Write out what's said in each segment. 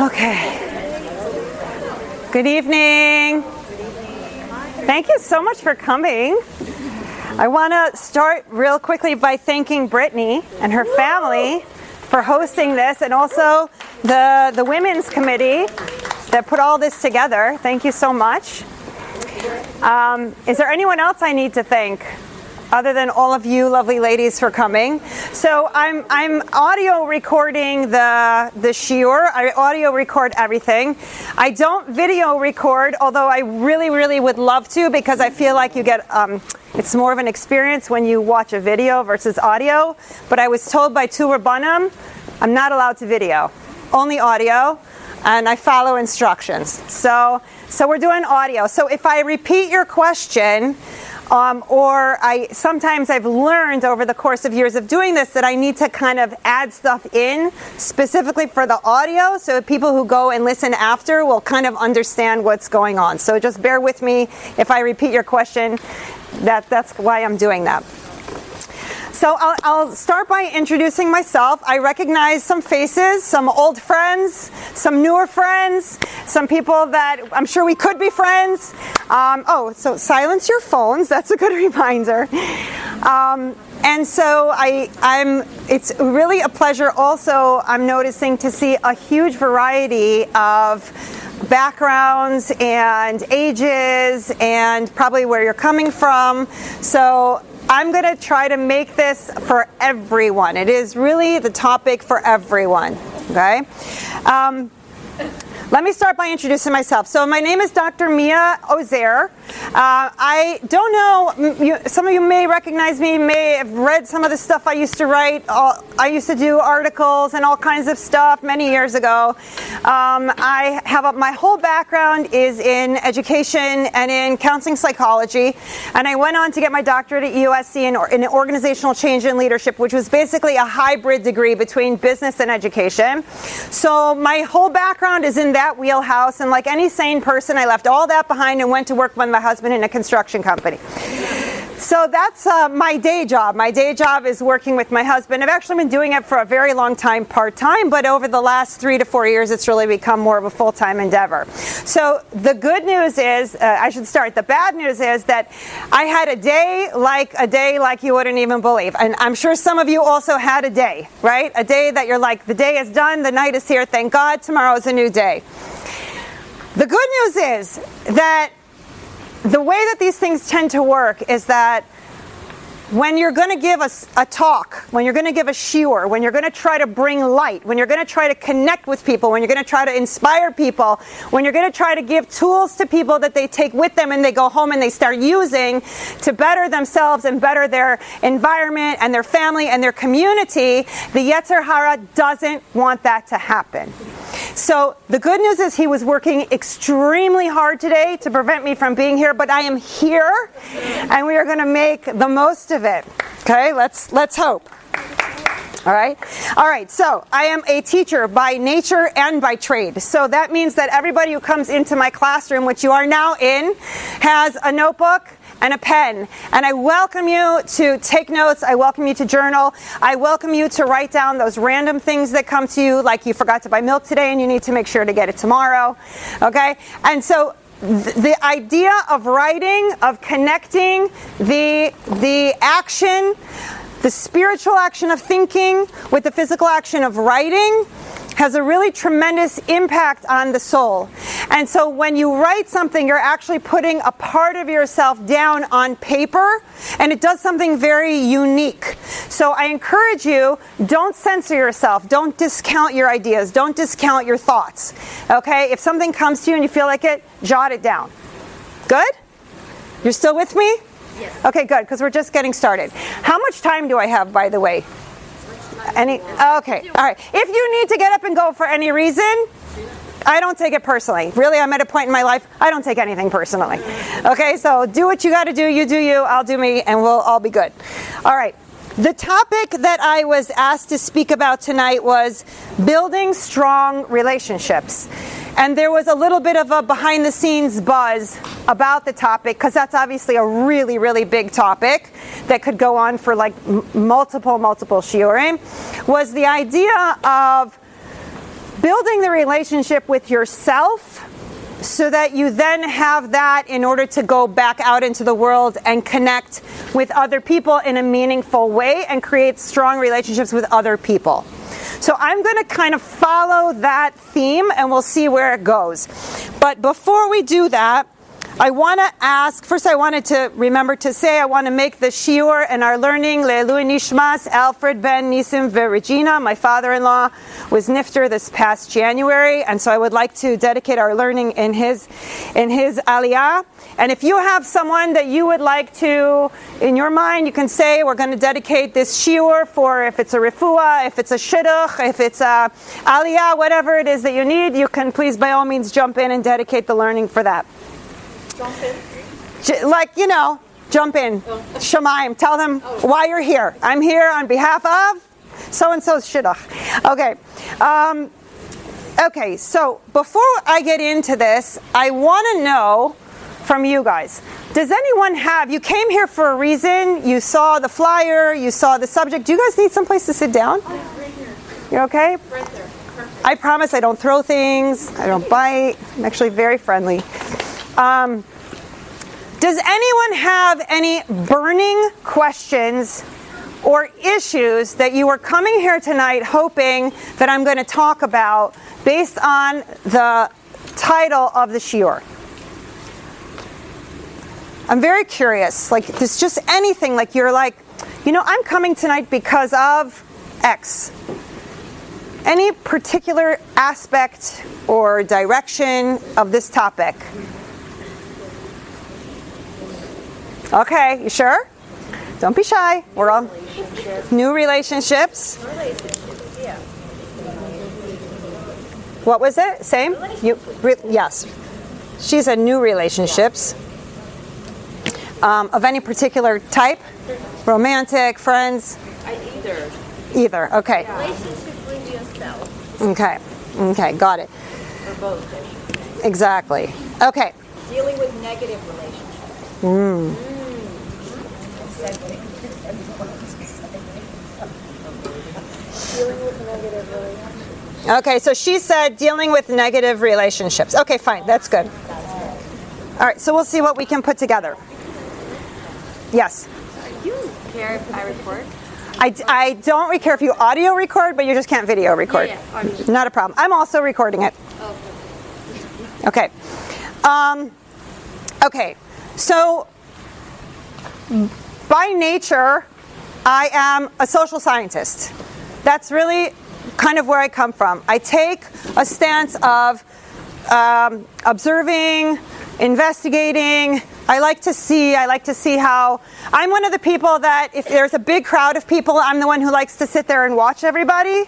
Okay. Good evening. Thank you so much for coming. I want to start real quickly by thanking Brittany and her family for hosting this, and also the Women's Committee that put all this together. Thank you so much. Is there anyone else I need to thank other than all of you lovely ladies for coming? So I'm audio recording the shiur. I audio record everything. I don't video record, although I really would love to, because I feel like you get it's more of an experience when you watch a video versus audio. But I was told by two Rabbanim, I'm not allowed to video, only audio, and I follow instructions. So we're doing audio. So if I repeat your question, or sometimes I've learned over the course of years of doing this that I need to kind of add stuff in specifically for the audio, so people who go and listen after will kind of understand what's going on. So just bear with me if I repeat your question. That's why I'm doing that. So I'll start by introducing myself. I recognize some faces, some old friends, some newer friends, some people that I'm sure we could be friends. So silence your phones. That's a good reminder. And so it's really a pleasure also, I'm noticing, to see a huge variety of backgrounds and ages and probably where you're coming from. So I'm going to try to make this for everyone. It is really the topic for everyone, okay? Let me start by introducing myself. So my name is Dr. Mia Ozer. I don't know, some of you may recognize me, may have read some of the stuff I used to write. I used to do articles and all kinds of stuff many years ago. My whole background is in education and in counseling psychology. And I went on to get my doctorate at USC in organizational change and leadership, which was basically a hybrid degree between business and education. So my whole background is in that wheelhouse, and like any sane person, I left all that behind and went to work with my husband in a construction company. So that's my day job. My day job is working with my husband. I've actually been doing it for a very long time, part-time, but over the last 3 to 4 years, it's really become more of a full-time endeavor. So the good news is, the bad news is that I had a day like you wouldn't even believe. And I'm sure some of you also had a day, right? A day that you're like, the day is done, the night is here, thank God, tomorrow is a new day. The good news is that the way that these things tend to work is that when you're going to give a talk, when you're going to give a shiur, when you're going to try to bring light, when you're going to try to connect with people, when you're going to try to inspire people, when you're going to try to give tools to people that they take with them and they go home and they start using to better themselves and better their environment and their family and their community, the Yetzer Hara doesn't want that to happen. So the good news is he was working extremely hard today to prevent me from being here, but I am here and we are going to make the most of it. Okay, let's hope. All right, so I am a teacher by nature and by trade. So that means that everybody who comes into my classroom, which you are now in, has a notebook and a pen. And I welcome you to take notes. I welcome you to journal. I welcome you to write down those random things that come to you, like you forgot to buy milk today and you need to make sure to get it tomorrow. Okay? And so the idea of writing, of connecting the action, the spiritual action of thinking with the physical action of writing has a really tremendous impact on the soul. And so when you write something, you're actually putting a part of yourself down on paper, and it does something very unique. So I encourage you, don't censor yourself. Don't discount your ideas. Don't discount your thoughts. Okay? If something comes to you and you feel like it, jot it down. Good? You're still with me? Yes. Okay, good, because we're just getting started. How much time do I have, by the way? Okay, all right. If you need to get up and go for any reason, I don't take it personally. Really, I'm at a point in my life, I don't take anything personally. Okay, so do what you got to do. You do you, I'll do me, and we'll all be good. All right. The topic that I was asked to speak about tonight was building strong relationships. And there was a little bit of a behind-the-scenes buzz about the topic, because that's obviously a really, really big topic that could go on for like multiple shiurim, was the idea of building the relationship with yourself so that you then have that in order to go back out into the world and connect with other people in a meaningful way and create strong relationships with other people. So I'm going to kind of follow that theme and we'll see where it goes. But before we do that, I want to ask, first I wanted to remember to say, I want to make the shiur and our learning, Le'elui Nishmas, Alfred Ben Nisim Regina. My father-in-law was nifter this past January, and so I would like to dedicate our learning in his aliyah. And if you have someone that you would like to, in your mind, you can say, we're going to dedicate this shiur for, if it's a refuah, if it's a shidduch, if it's a aliyah, whatever it is that you need, you can please by all means jump in and dedicate the learning for that. Jump in? Jump in. Shemaim. Tell them why you're here. I'm here on behalf of so-and-so's shidduch. Okay, so before I get into this, I want to know from you guys, does anyone you came here for a reason, you saw the flyer, you saw the subject, do you guys need someplace to sit down? Right here. You're okay? Right there. Perfect. I promise I don't throw things, I don't bite, I'm actually very friendly. Does anyone have any burning questions or issues that you were coming here tonight hoping that I'm going to talk about based on the title of the shiur? I'm very curious. Like, there's just anything, like you're like, I'm coming tonight because of X. Any particular aspect or direction of this topic? Okay, you sure? Don't be shy. We're all new relationships. Yeah. What was it? Same? Yes. She's a new relationships. Of any particular type? Romantic, friends? Either. Okay. Relationship with yourself. Okay, got it. Or both. Exactly. Okay. Dealing with negative relationships. Dealing with negative relationships. Okay, so she said dealing with negative relationships. Okay, fine. That's good. All right, so we'll see what we can put together. Yes? Do you care if I record? I don't care if you audio record, but you just can't video record. Yeah, audio. Not a problem. I'm also recording it. Okay. Okay. So, by nature, I am a social scientist. That's really kind of where I come from. I take a stance of observing, investigating. I like to see how I'm one of the people that if there's a big crowd of people, I'm the one who likes to sit there and watch everybody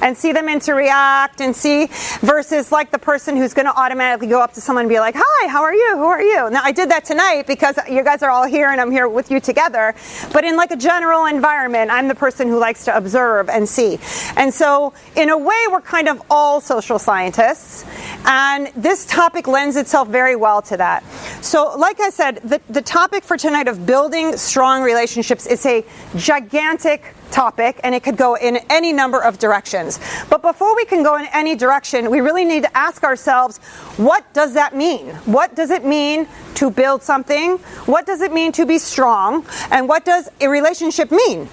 and see them interact and see, versus like the person who's going to automatically go up to someone and be like, hi, how are you? Who are you? Now I did that tonight because you guys are all here and I'm here with you together. But in like a general environment, I'm the person who likes to observe and see. And so in a way, we're kind of all social scientists. And this topic lends itself very well to that. So like I said, the topic for tonight of building strong relationships is a gigantic topic, and it could go in any number of directions. But before we can go in any direction, we really need to ask ourselves, what does that mean? What does it mean to build something? What does it mean to be strong? And what does a relationship mean?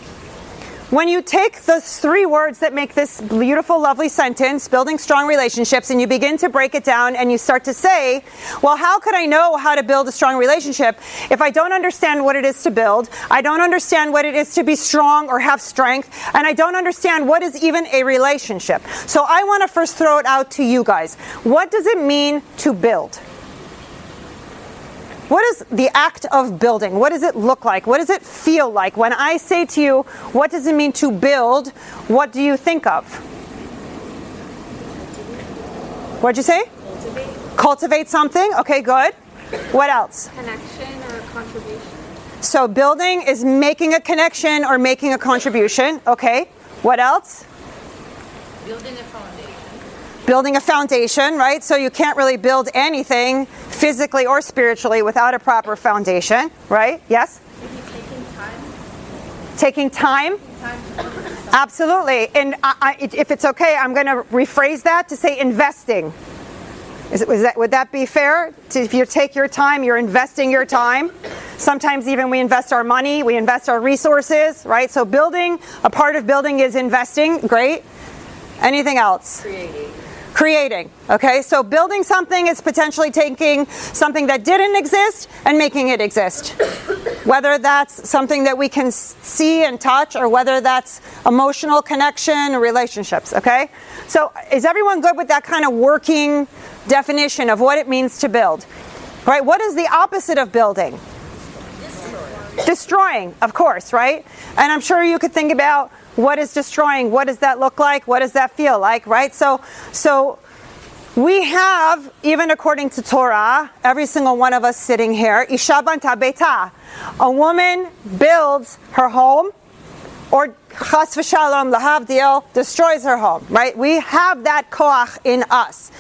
When you take those three words that make this beautiful, lovely sentence, building strong relationships, and you begin to break it down and you start to say, well, how could I know how to build a strong relationship if I don't understand what it is to build, I don't understand what it is to be strong or have strength, and I don't understand what is even a relationship? So I want to first throw it out to you guys. What does it mean to build? What is the act of building? What does it look like? What does it feel like? When I say to you, what does it mean to build? What do you think of? What'd you say? Cultivate something. Okay, good. What else? Connection or contribution. So building is making a connection or making a contribution. Okay. What else? Building a foundation. Building a foundation, right? So you can't really build anything physically or spiritually without a proper foundation, right? Yes? Maybe taking time. Taking time? Absolutely. And if it's okay, I'm going to rephrase that to say investing. Would that be fair? If you take your time, you're investing your time. Sometimes even we invest our money, we invest our resources, right? So building, a part of building is investing. Great. Anything else? Creating. Okay, so building something is potentially taking something that didn't exist and making it exist. Whether that's something that we can see and touch, or whether that's emotional connection or relationships. Okay, so is everyone good with that kind of working definition of what it means to build? Right? What is the opposite of building? Destroying, of course, right? And I'm sure you could think about, what is destroying? What does that look like? What does that feel like? Right? So we have, even according to Torah, every single one of us sitting here, Isha banta beita. A woman builds her home, or chas v'shalom lahavdil, destroys her home. Right? We have that koach in us.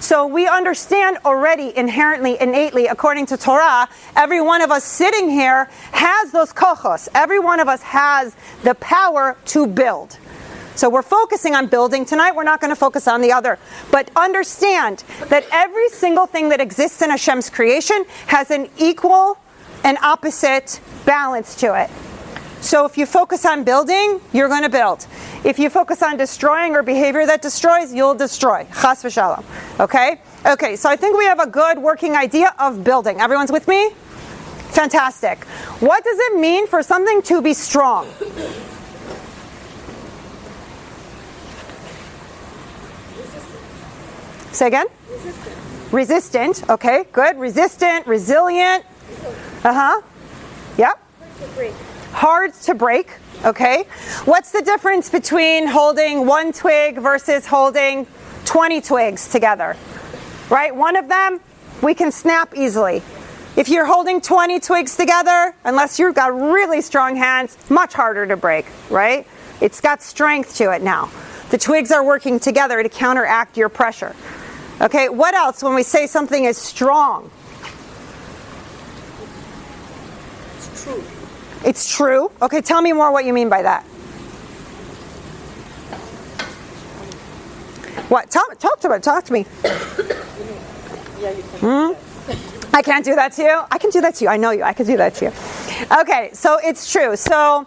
So we understand already inherently, innately, according to Torah, every one of us sitting here has those kochos. Every one of us has the power to build. So we're focusing on building tonight. We're not going to focus on the other. But understand that every single thing that exists in Hashem's creation has an equal and opposite balance to it. So if you focus on building, you're going to build. If you focus on destroying or behavior that destroys, you'll destroy. Chas v'shalom. Okay? Okay, so I think we have a good working idea of building. Everyone's with me? Fantastic. What does it mean for something to be strong? Say again? Resistant. Okay, good. Resistant, resilient. Yep. Hard to break. Okay. What's the difference between holding one twig versus holding 20 twigs together? Right? One of them, we can snap easily. If you're holding 20 twigs together, unless you've got really strong hands, much harder to break, right? It's got strength to it now. The twigs are working together to counteract your pressure. Okay, what else when we say something is strong? It's true. It's true. Okay, tell me more what you mean by that. What? Talk to me. Yeah, you can. I can't do that to you? I can do that to you. I know you. I can do that to you. Okay, so it's true. So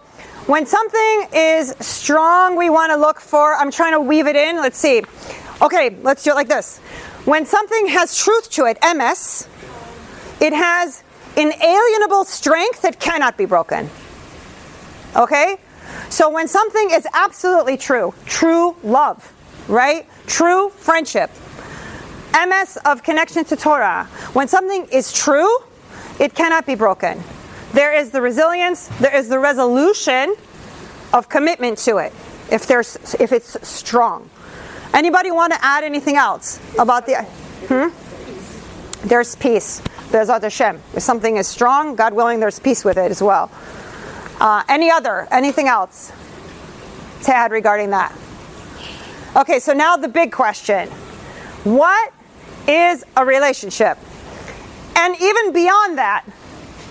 when something is strong, we want to look for, I'm trying to weave it in. Let's see. Okay, let's do it like this. When something has truth to it, MS, it has inalienable strength that cannot be broken. Okay? So when something is absolutely true, true love, right? True friendship, MS of connection to Torah, when something is true, it cannot be broken. There is the resilience, there is the resolution of commitment to it, if it's strong. Anybody want to add anything else about the... There's peace. Be'ezrat Hashem. If something is strong, God willing, there's peace with it as well. Anything else to add regarding that? Okay, so now the big question. What is a relationship? And even beyond that,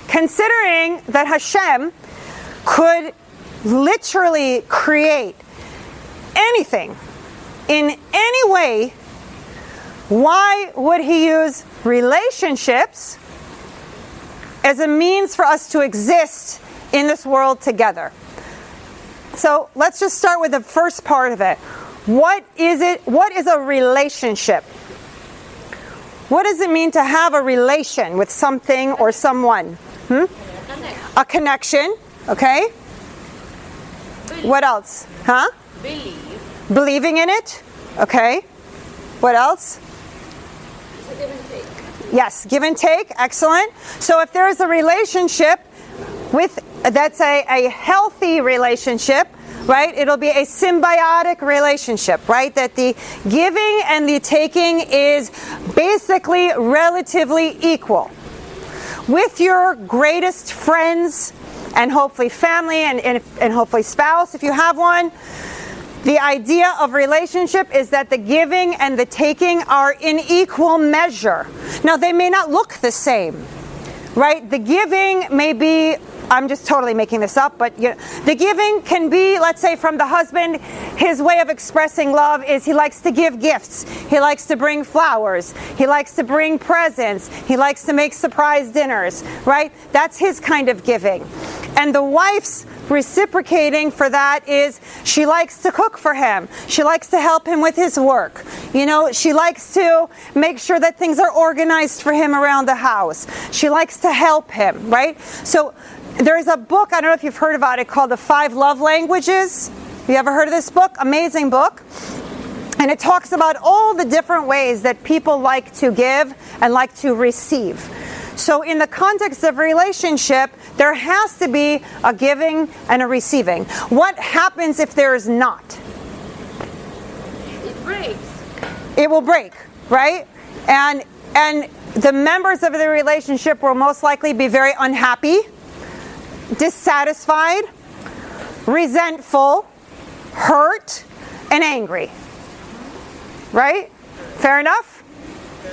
considering that Hashem could literally create anything in any way, why would he use relationships as a means for us to exist in this world together? So let's just start with the first part of it. What is it? What is a relationship? What does it mean to have a relation with something or someone? A connection. Okay. What else? Believing in it. Okay. What else? Give and take. Yes, give and take. Excellent. So if there is a relationship that's a healthy relationship, right? It'll be a symbiotic relationship, right? That the giving and the taking is basically relatively equal. With your greatest friends and hopefully family and hopefully spouse if you have one, the idea of relationship is that the giving and the taking are in equal measure. Now, they may not look the same, right? The giving may be I'm just totally making this up, but the giving can be, let's say, from the husband. His way of expressing love is he likes to give gifts. He likes to bring flowers. He likes to bring presents. He likes to make surprise dinners, right? That's his kind of giving. And the wife's reciprocating for that is she likes to cook for him. She likes to help him with his work. She likes to make sure that things are organized for him around the house. She likes to help him, right? So there's a book, I don't know if you've heard about it, called The 5 Love Languages. You ever heard of this book? Amazing book. And it talks about all the different ways that people like to give and like to receive. So in the context of relationship, there has to be a giving and a receiving. What happens if there is not? It breaks. It will break, right? And the members of the relationship will most likely be very unhappy, dissatisfied, resentful, hurt, and angry. Right? Fair enough?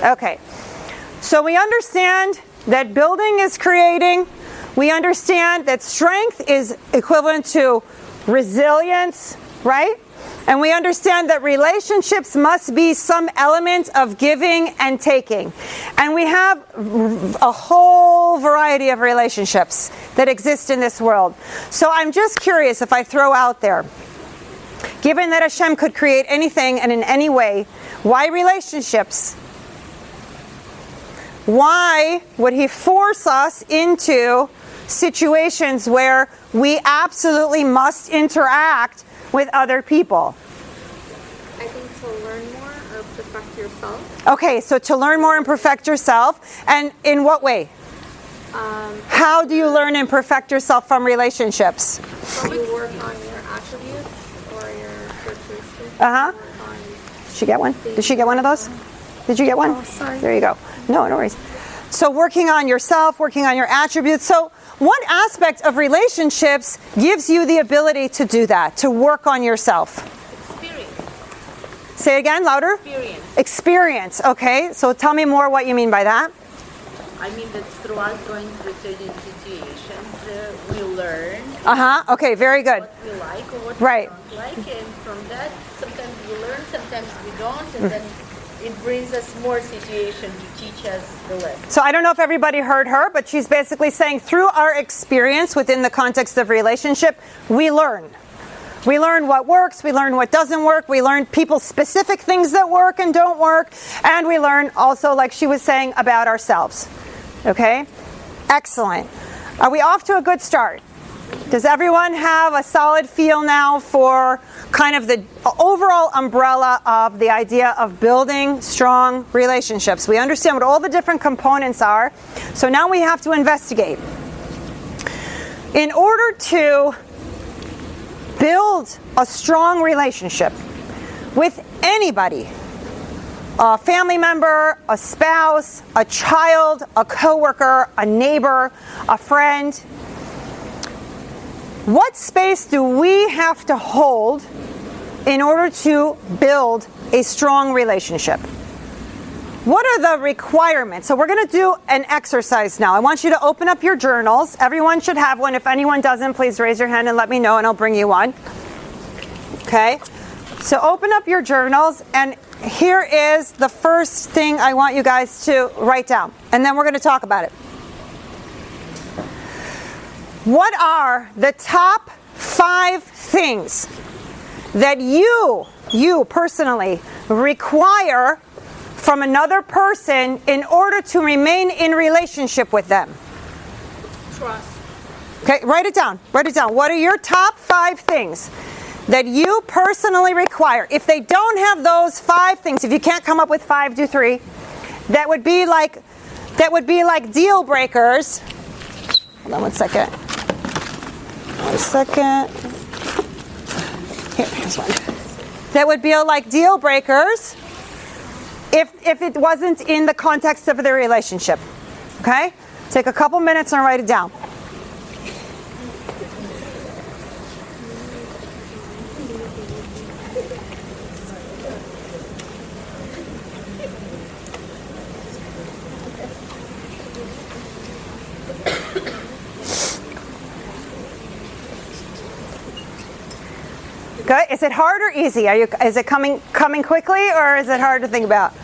Okay. So we understand that building is creating. We understand that strength is equivalent to resilience, right? And we understand that relationships must be some element of giving and taking. And we have a whole variety of relationships that exist in this world. So I'm just curious, if I throw out there, given that Hashem could create anything and in any way, why relationships? Why would he force us into situations where we absolutely must interact with other people? I think to learn more or perfect yourself. Okay, so to learn more and perfect yourself. And in what way? How do you learn and perfect yourself from relationships? So you work on your attributes or your characteristics. Uh-huh. Did she get one? Did she get one of those? Did you get one? Oh, sorry. There you go. No worries. So working on yourself, working on your attributes. So what aspect of relationships gives you the ability to do that, to work on yourself? Experience. Say it again, louder. Experience. Okay. So tell me more what you mean by that. I mean that throughout going through certain situations, we learn Okay, very good. what we like or what Right. we don't like, and from that, sometimes we learn, sometimes we don't, and then it brings us more situation to teach us the lesson. So I don't know if everybody heard her, but she's basically saying through our experience within the context of relationship, we learn. We learn what works, we learn what doesn't work, we learn people-specific things that work and don't work, and we learn also, like she was saying, about ourselves. Okay? Excellent. Are we off to a good start? Does everyone have a solid feel now for kind of the overall umbrella of the idea of building strong relationships? We understand what all the different components are, so now we have to investigate. In order to build a strong relationship with anybody, a family member, a spouse, a child, a coworker, a neighbor, a friend, what space do we have to hold in order to build a strong relationship? What are the requirements? So we're going to do an exercise now. I want you to open up your journals. Everyone should have one. If anyone doesn't, please raise your hand and let me know, and I'll bring you one. Okay? So open up your journals, and here is the first thing I want you guys to write down, and then we're going to talk about it. What are the top 5 things that you personally require from another person in order to remain in relationship with them? Trust. Okay, write it down. Write it down. What are your top 5 things that you personally require? If they don't have those 5 things, if you can't come up with 5, do 3. That would be like deal breakers. Hold on one second. Here's one. That would be like deal breakers if it wasn't in the context of the relationship. Okay? Take a couple minutes and write it down. Good. Is it hard or easy? Is it coming quickly, or is it hard to think about?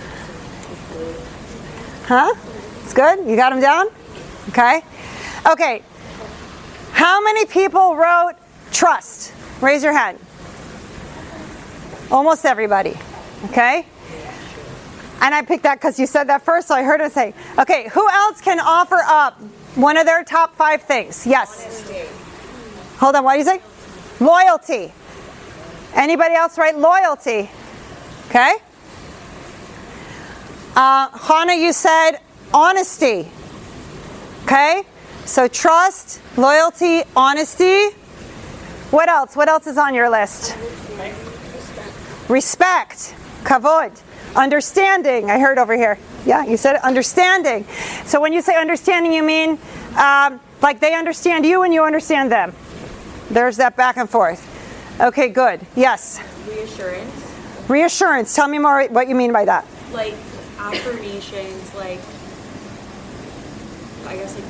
Huh? It's good? You got them down? Okay. Okay. How many people wrote trust? Raise your hand. Almost everybody. Okay. And I picked that because you said that first, so I heard it say. Okay, who else can offer up one of their top 5 things? Yes. Honesty. Hold on, what do you say? Loyalty. Anybody else write loyalty? Okay. Hannah, you said honesty. Okay. So trust, loyalty, honesty. What else? What else is on your list? Respect. Kavod. Understanding, I heard over here. Yeah, you said it, understanding. So when you say understanding, you mean like they understand you and you understand them. There's that back and forth. Okay, good. Yes? Reassurance. Reassurance. Tell me more what you mean by that. Like affirmations, like I guess like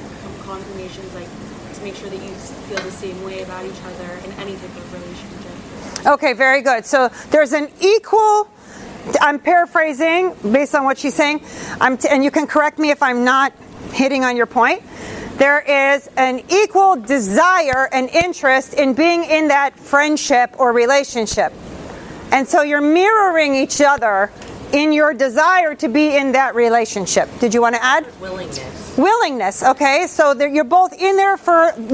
confirmations, like to make sure that you feel the same way about each other in any type of relationship. Okay, very good. So there's an equal, I'm paraphrasing based on what she's saying, and you can correct me if I'm not hitting on your point. There is an equal desire and interest in being in that friendship or relationship. And so you're mirroring each other in your desire to be in that relationship. Did you want to add? Willingness. Willingness, okay. So you're both in there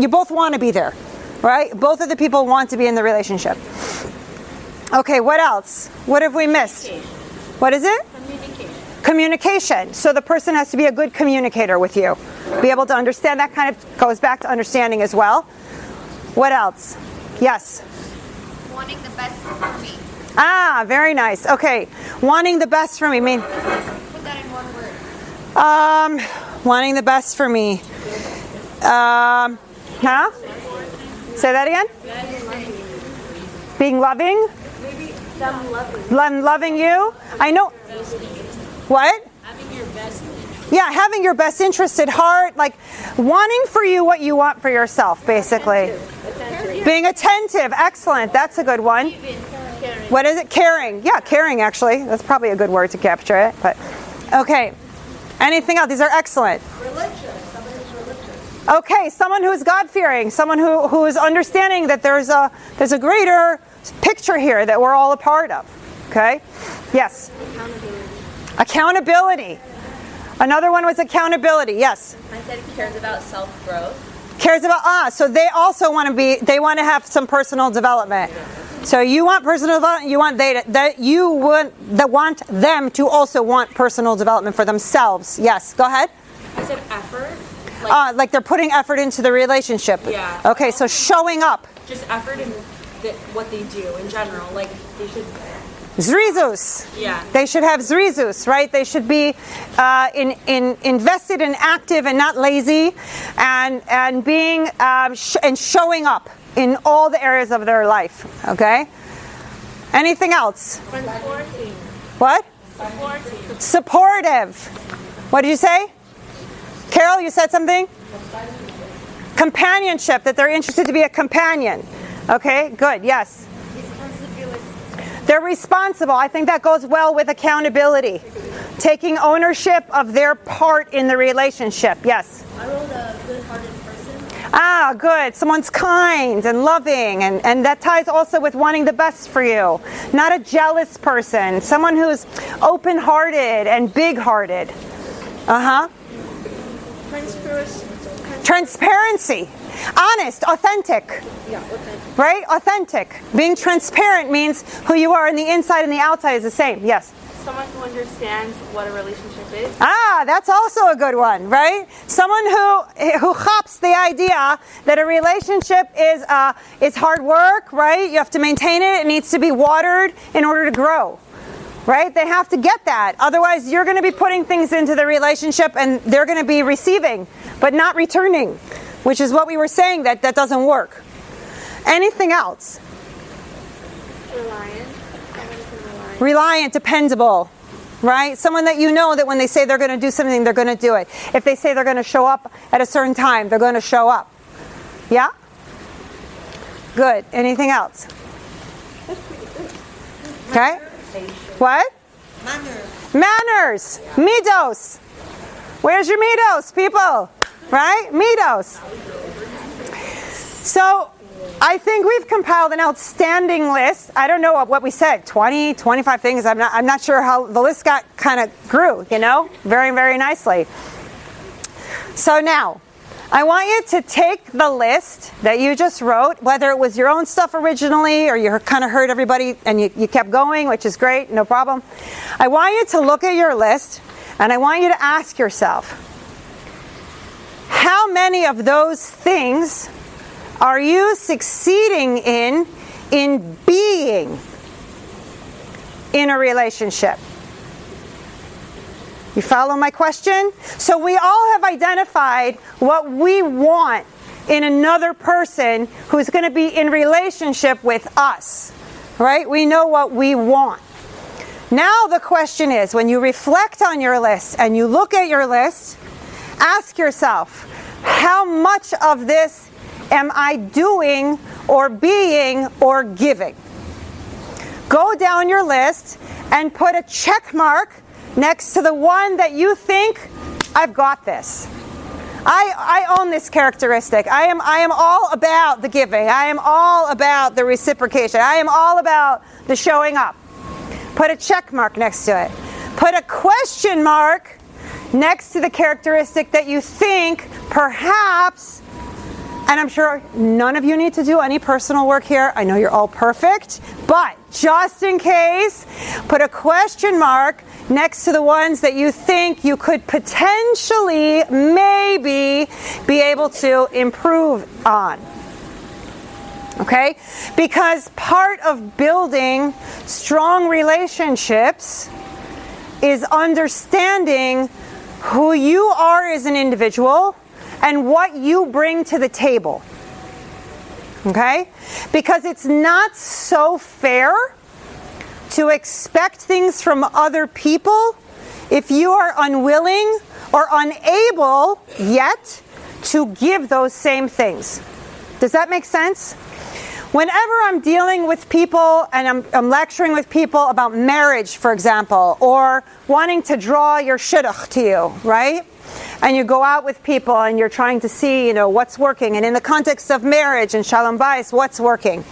you both want to be there, right? Both of the people want to be in the relationship. Okay, what else? What have we missed? What is it? Communication. So the person has to be a good communicator with you. Be able to understand. That kind of goes back to understanding as well. What else? Yes? Wanting the best for me. Ah, very nice. Okay. Wanting the best for me. Put that in one word. Wanting the best for me. Huh? Say that again? Being loving? Maybe them loving. Loving you? I know. What? Having your best. Yeah, having your best interest at heart, like wanting for you what you want for yourself, basically. Being attentive. Excellent. That's a good one. What is it? Caring. Yeah, caring, actually. That's probably a good word to capture it. But okay. Anything else? These are excellent. Religious. Somebody who's religious. Okay, someone who's God-fearing, someone who is understanding that there's a greater picture here that we're all a part of. Okay? Yes. Accountability. Another one was accountability. Yes. I said cares about self-growth. Cares about so they also want to have some personal development. So you want personal development, you want them to also want personal development for themselves. Yes, go ahead. I said effort. Like they're putting effort into the relationship. Yeah. Okay, so showing up. Just effort in what they do in general. Like they should. Zrizus. Yeah. They should have zrizus, right? They should be invested and active and not lazy, and being and showing up in all the areas of their life. Okay. Anything else? Supporting. What? Supporting. Supportive. What did you say? Carol, you said something? Companionship, that they're interested to be a companion. Okay, good, yes. They're responsible. I think that goes well with accountability. Taking ownership of their part in the relationship. Yes? I wrote a good-hearted person. Ah, good. Someone's kind and loving. And that ties also with wanting the best for you. Not a jealous person. Someone who's open-hearted and big-hearted. Uh-huh. Transparency. Honest, authentic. Yeah, authentic. Right? Authentic. Being transparent means who you are on the inside and the outside is the same. Yes? Someone who understands what a relationship is. Ah, that's also a good one, right? Someone who hops the idea that a relationship is hard work, right? You have to maintain it. It needs to be watered in order to grow. Right? They have to get that. Otherwise, you're going to be putting things into the relationship and they're going to be receiving, but not returning, which is what we were saying that doesn't work. Anything else? Reliant. Reliant, dependable, right? Someone that you know that when they say they're going to do something, they're going to do it. If they say they're going to show up at a certain time, they're going to show up. Yeah? Good. Anything else? Okay? What? Manners. Midos. Where's your midos, people? Right? Midos. So, I think we've compiled an outstanding list. I don't know what we said, 20, 25 things. I'm not sure how the list got kind of grew, very, very nicely. So now, I want you to take the list that you just wrote, whether it was your own stuff originally or you kind of heard everybody and you kept going, which is great, no problem. I want you to look at your list and I want you to ask yourself, how many of those things are you succeeding in being in a relationship? You follow my question? So we all have identified what we want in another person who's going to be in relationship with us, right? We know what we want. Now the question is, when you reflect on your list and you look at your list, ask yourself, how much of this am I doing or being or giving? Go down your list and put a check mark next to the one that you think, I've got this. I own this characteristic. I am all about the giving. I am all about the reciprocation. I am all about the showing up. Put a check mark next to it. Put a question mark next to the characteristic that you think perhaps, and I'm sure none of you need to do any personal work here. I know you're all perfect, but just in case, put a question mark next to the ones that you think you could potentially, maybe, be able to improve on. Okay? Because part of building strong relationships is understanding who you are as an individual and what you bring to the table. Okay? Because it's not so fair to expect things from other people if you are unwilling or unable yet to give those same things. Does that make sense? Whenever I'm dealing with people and I'm lecturing with people about marriage, for example, or wanting to draw your shidduch to you, right? And you go out with people and you're trying to see, what's working. And in the context of marriage and shalom bayis, what's working?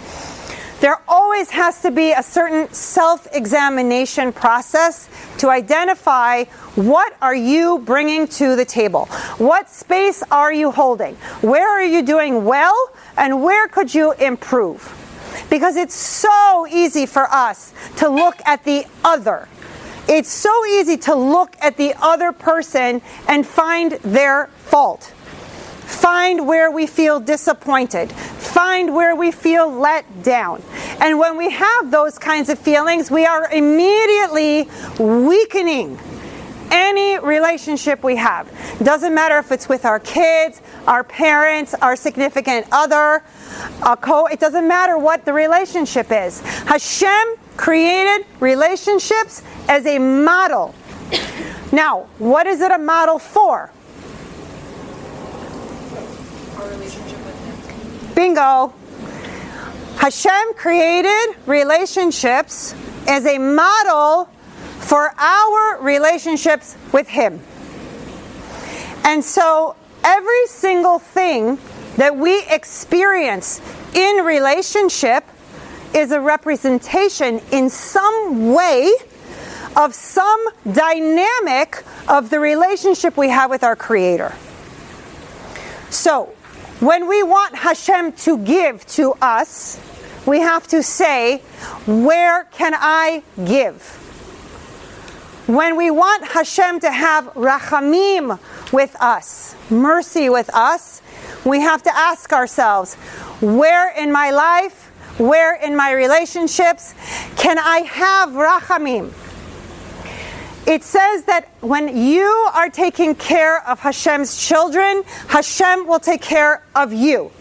There always has to be a certain self-examination process to identify what are you bringing to the table. What space are you holding? Where are you doing well? And where could you improve? Because it's so easy for us to look at the other. It's so easy to look at the other person and find their fault. Find where we feel disappointed. Find where we feel let down. And when we have those kinds of feelings, we are immediately weakening any relationship we have. Doesn't matter if it's with our kids, our parents, our significant other, it doesn't matter what the relationship is. Hashem created relationships as a model. Now, what is it a model for? Our relationship with Him. Bingo. Hashem created relationships as a model for our relationships with Him. And so every single thing that we experience in relationship is a representation in some way of some dynamic of the relationship we have with our Creator. So, when we want Hashem to give to us, we have to say, where can I give? When we want Hashem to have rachamim with us, mercy with us, we have to ask ourselves, where in my life, where in my relationships, can I have rachamim? It says that when you are taking care of Hashem's children, Hashem will take care of you.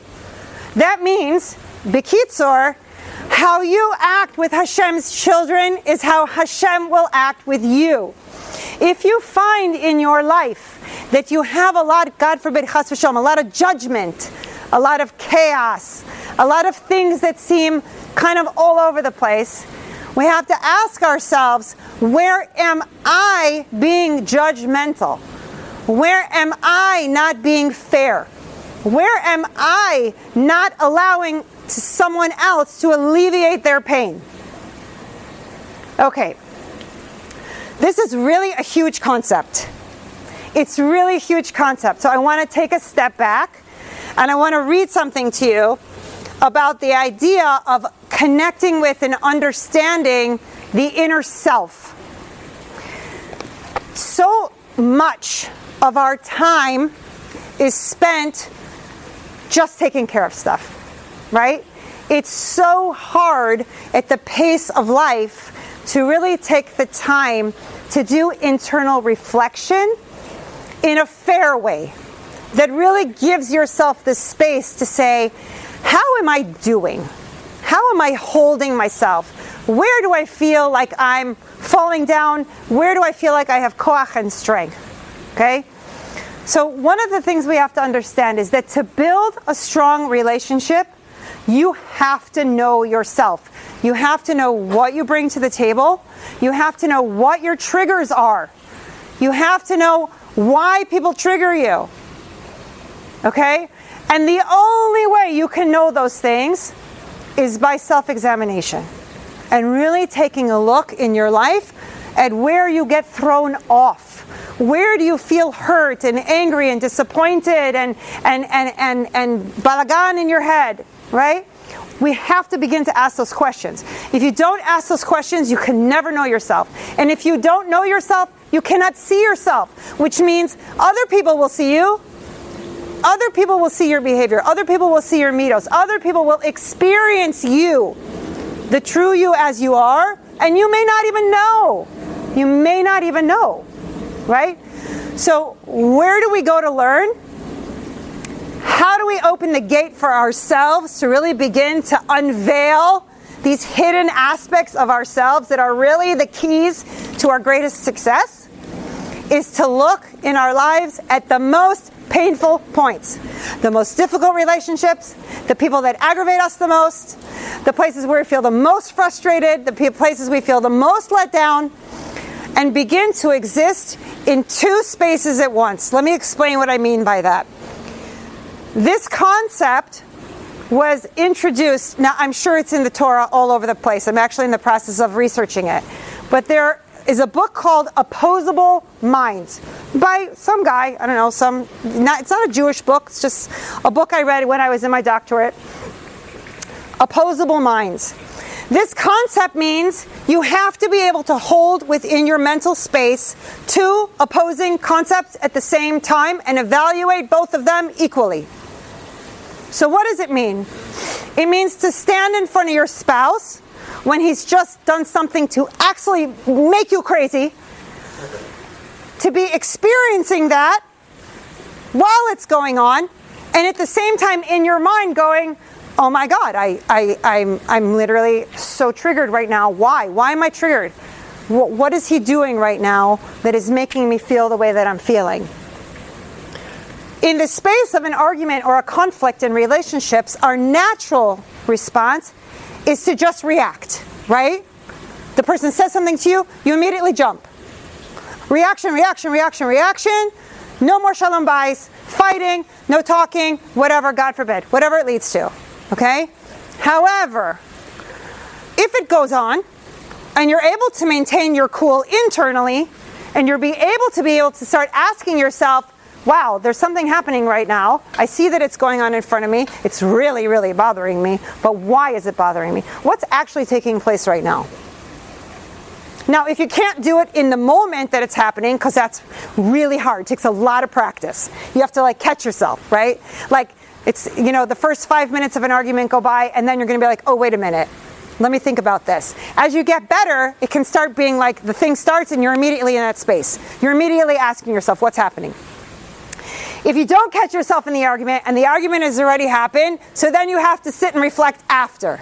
That means, B'kitzur, how you act with Hashem's children is how Hashem will act with you. If you find in your life that you have a lot, God forbid, chas v'shalom, a lot of judgment, a lot of chaos, a lot of things that seem kind of all over the place, We have to ask ourselves, where am I being judgmental? Where am I not being fair? Where am I not allowing someone else to alleviate their pain? Okay, this is really a huge concept. It's really a huge concept. So I want to take a step back and I want to read something to you about the idea of connecting with and understanding the inner self. So much of our time is spent just taking care of stuff, right? It's so hard at the pace of life to really take the time to do internal reflection in a fair way that really gives yourself the space to say, how am I doing? How am I holding myself? Where do I feel like I'm falling down? Where do I feel like I have koach and strength? Okay? So one of the things we have to understand is that to build a strong relationship, you have to know yourself. You have to know what you bring to the table. You have to know what your triggers are. You have to know why people trigger you. Okay? And the only way you can know those things is by self-examination. And really taking a look in your life at where you get thrown off. Where do you feel hurt and angry and disappointed and balagan in your head, right? We have to begin to ask those questions. If you don't ask those questions, you can never know yourself. And if you don't know yourself, you cannot see yourself, which means other people will see you. Other people will see your behavior. Other people will see your mitos. Other people will experience you, the true you as you are, and you may not even know. You may not even know, right? So where do we go to learn? How do we open the gate for ourselves to really begin to unveil these hidden aspects of ourselves that are really the keys to our greatest success? Is to look in our lives at the most painful points, the most difficult relationships, the people that aggravate us the most, the places where we feel the most frustrated, the places we feel the most let down, and begin to exist in two spaces at once. Let me explain what I mean by that. This concept was introduced, now I'm sure it's in the Torah all over the place. I'm actually in the process of researching it. But there is a book called Opposable Minds by some guy, I don't know, it's not a Jewish book, it's just a book I read when I was in my doctorate. Opposable Minds. This concept means you have to be able to hold within your mental space two opposing concepts at the same time and evaluate both of them equally. So what does it mean? It means to stand in front of your spouse when he's just done something to actually make you crazy, to be experiencing that while it's going on, and at the same time in your mind going, oh my God, I'm literally so triggered right now. Why? Why am I triggered? What is he doing right now that is making me feel the way that I'm feeling? In the space of an argument or a conflict in relationships, our natural response is to just react, right? The person says something to you, you immediately jump. Reaction, reaction, reaction, reaction. No more shalom bayis, fighting, no talking, whatever, God forbid, whatever it leads to. Okay? However, if it goes on and you're able to maintain your cool internally and you're able to start asking yourself, wow, there's something happening right now. I see that it's going on in front of me. It's really, really bothering me. But why is it bothering me? What's actually taking place right now? Now, if you can't do it in the moment that it's happening, because that's really hard, it takes a lot of practice. You have to catch yourself, right? It's, the first 5 minutes of an argument go by and then you're going to be like, oh, wait a minute. Let me think about this. As you get better, it can start being like the thing starts and you're immediately in that space. You're immediately asking yourself, what's happening? If you don't catch yourself in the argument and the argument has already happened, so then you have to sit and reflect after.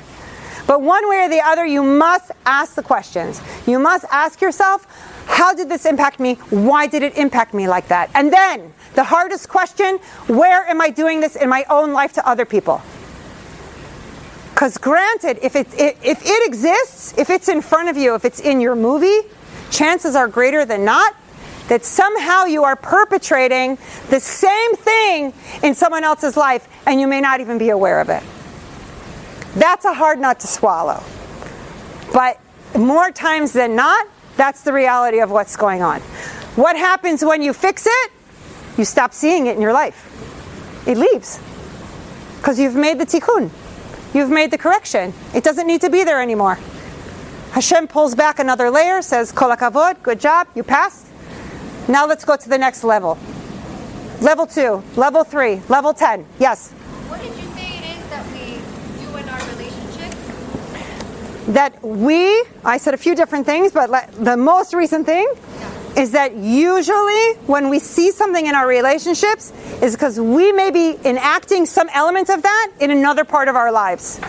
But one way or the other, you must ask the questions. You must ask yourself, how did this impact me? Why did it impact me like that? And then, the hardest question, where am I doing this in my own life to other people? Because granted, if it exists, if it's in front of you, if it's in your movie, chances are greater than not that somehow you are perpetrating the same thing in someone else's life and you may not even be aware of it. That's a hard nut to swallow. But more times than not, that's the reality of what's going on. What happens when you fix it? You stop seeing it in your life. It leaves. Because you've made the tikkun. You've made the correction. It doesn't need to be there anymore. Hashem pulls back another layer, says, Kol hakavod, good job, you passed. Now let's go to the next level. Level 2, level 3, level 10. Yes? What did you say it is that we do in our relationships? I said a few different things, but the most recent thing is that usually when we see something in our relationships is because we may be enacting some element of that in another part of our lives.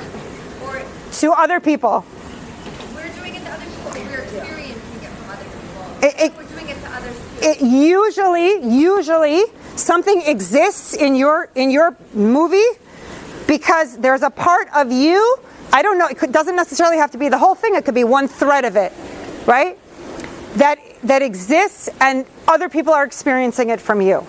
Or To other people. we're doing it to other people, but we're experiencing it from other people. We're doing it to others too. It usually something exists in your movie because there's a part of you, I don't know, doesn't necessarily have to be the whole thing, it could be one thread of it, right? That exists and other people are experiencing it from you.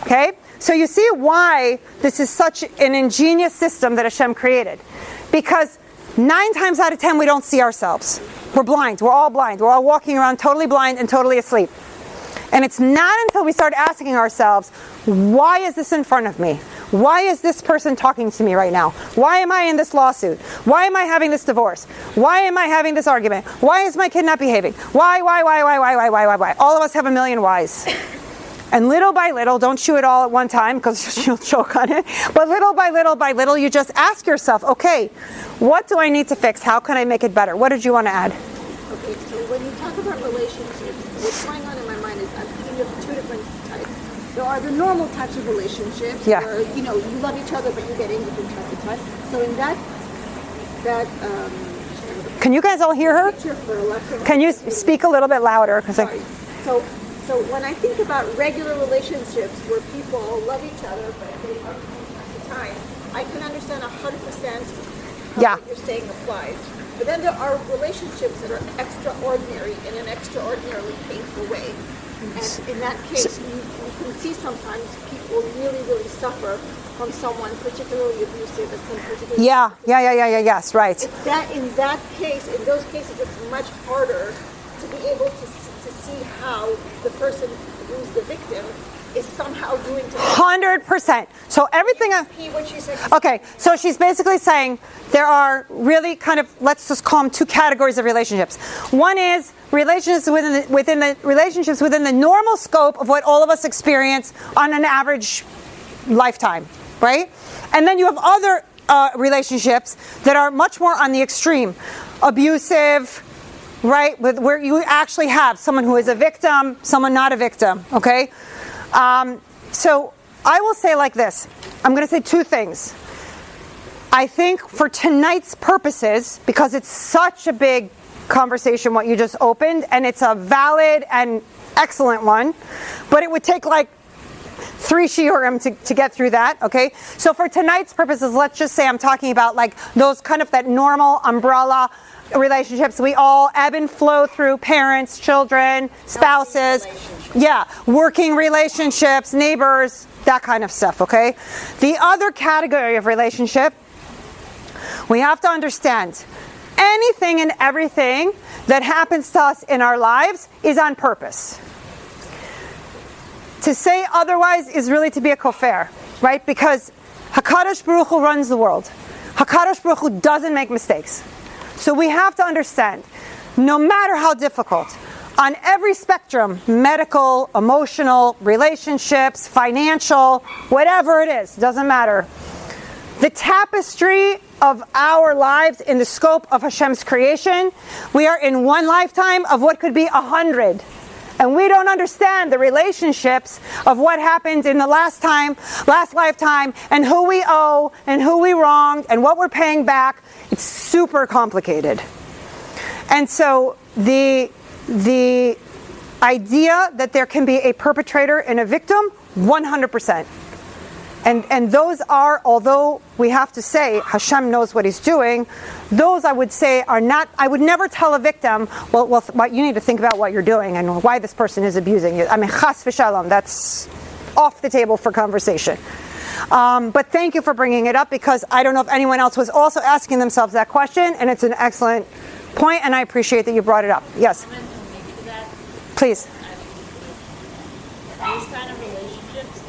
Okay? So you see why this is such an ingenious system that Hashem created. Because 9 times out of 10 we don't see ourselves. We're blind. We're all blind. We're all walking around totally blind and totally asleep. And it's not until we start asking ourselves, why is this in front of me? Why is this person talking to me right now? Why am I in this lawsuit? Why am I having this divorce? Why am I having this argument? Why is my kid not behaving? Why? All of us have a million whys. And little by little, don't chew it all at one time because you'll choke on it. But little by little, you just ask yourself, okay, what do I need to fix? How can I make it better? What did you want to add? Okay, so when you talk about relationships, what's going on in my mind is I'm thinking of 2 different types. There are the normal types of relationships where, you love each other, but you get angry from time to time. So in that can you guys all hear her? Can you speak a little bit louder? Sorry. So when I think about regular relationships where people love each other, but they are from time to time, I can understand 100% how what you're saying applies. But then there are relationships that are extraordinary in an extraordinarily painful way. And in that case, you can see sometimes people really, really suffer from someone particularly abusive and some particularly yes, right. In those cases, it's much harder to be able to see how the person who's the victim is somehow doing to 100%. So everything. What she said. Okay, so she's basically saying there are really kind of, let's just call them 2 categories of relationships. One is relationships within the normal scope of what all of us experience on an average lifetime, right? And then you have other relationships that are much more on the extreme, abusive, right? Where you actually have someone who is a victim, someone not a victim, okay? So I will say like this. I'm going to say 2 things. I think for tonight's purposes, because it's such a big conversation what you just opened, and it's a valid and excellent one, but it would take like 3 shiurim to get through that, okay? So for tonight's purposes, let's just say I'm talking about like those kind of that normal umbrella relationships we all ebb and flow through, parents, children, spouses, working relationships, neighbors, that kind of stuff, okay? The other category of relationship, we have to understand anything and everything that happens to us in our lives is on purpose. To say otherwise is really to be a kofar, right? Because HaKadosh Baruch Hu runs the world. HaKadosh Baruch Hu doesn't make mistakes. So we have to understand, no matter how difficult, on every spectrum, medical, emotional, relationships, financial, whatever it is, doesn't matter. The tapestry of our lives in the scope of Hashem's creation, we are in one lifetime of what could be 100. And we don't understand the relationships of what happened in the last lifetime, and who we owe, and who we wronged, and what we're paying back. It's super complicated. And so the idea that there can be a perpetrator and a victim, 100%. And those are, although we have to say Hashem knows what he's doing, those I would say are not, I would never tell a victim, well, you need to think about what you're doing and why this person is abusing you. I mean, chas v'shalom, that's off the table for conversation. But thank you for bringing it up, because I don't know if anyone else was also asking themselves that question, and it's an excellent point, and I appreciate that you brought it up. Yes? Please. These kind of relationships,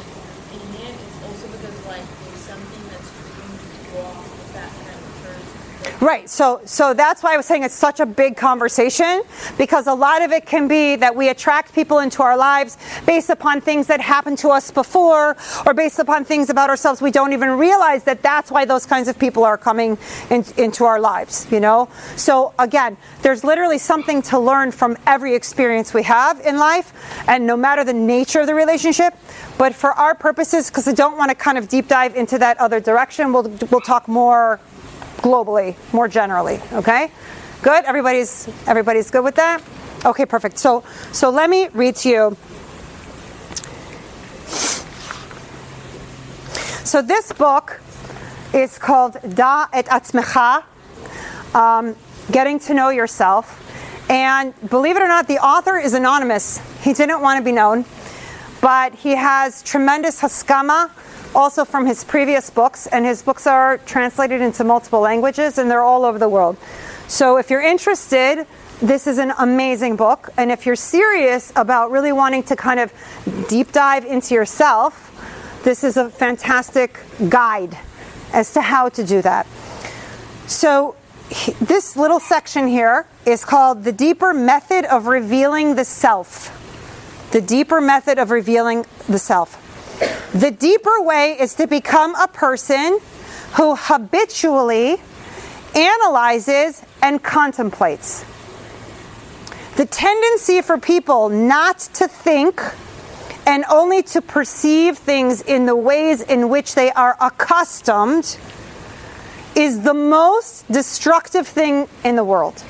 in the end, it's also because like there's something that's trying to go off with that kind of person. Right, so that's why I was saying it's such a big conversation, because a lot of it can be that we attract people into our lives based upon things that happened to us before, or based upon things about ourselves we don't even realize that that's why those kinds of people are coming into our lives, you know? So again, there's literally something to learn from every experience we have in life, and no matter the nature of the relationship. But for our purposes, because I don't want to kind of deep dive into that other direction, we'll talk more globally, more generally. Okay, good. Everybody's good with that. Okay, perfect. So let me read to you. So this book is called Da et Atzmecha, Getting to Know Yourself. And believe it or not, the author is anonymous. He didn't want to be known, but he has tremendous haskama also from his previous books, and his books are translated into multiple languages, and they're all over the world. So if you're interested, this is an amazing book, and if you're serious about really wanting to kind of deep dive into yourself, this is a fantastic guide as to how to do that. So this little section here is called The Deeper Method of Revealing the Self. The deeper method of revealing the self. The deeper way is to become a person who habitually analyzes and contemplates. The tendency for people not to think and only to perceive things in the ways in which they are accustomed is the most destructive thing in the world.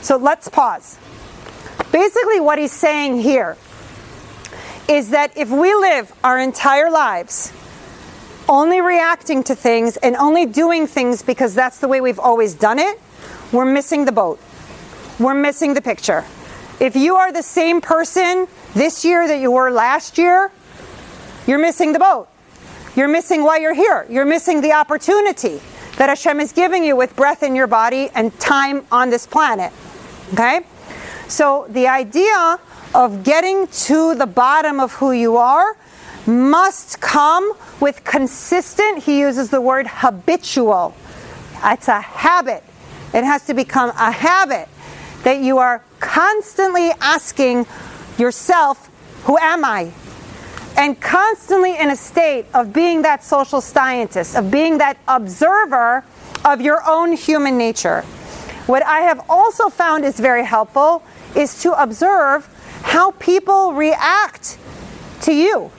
So let's pause. Basically what he's saying here is that if we live our entire lives only reacting to things and only doing things because that's the way we've always done it, we're missing the boat. We're missing the picture. If you are the same person this year that you were last year, you're missing the boat. You're missing why you're here. You're missing the opportunity that Hashem is giving you with breath in your body and time on this planet. Okay? So the idea of getting to the bottom of who you are must come with consistent, he uses the word habitual. It's a habit. It has to become a habit that you are constantly asking yourself, who am I? And constantly in a state of being that social scientist, of being that observer of your own human nature. What I have also found is very helpful is to observe how people react to you.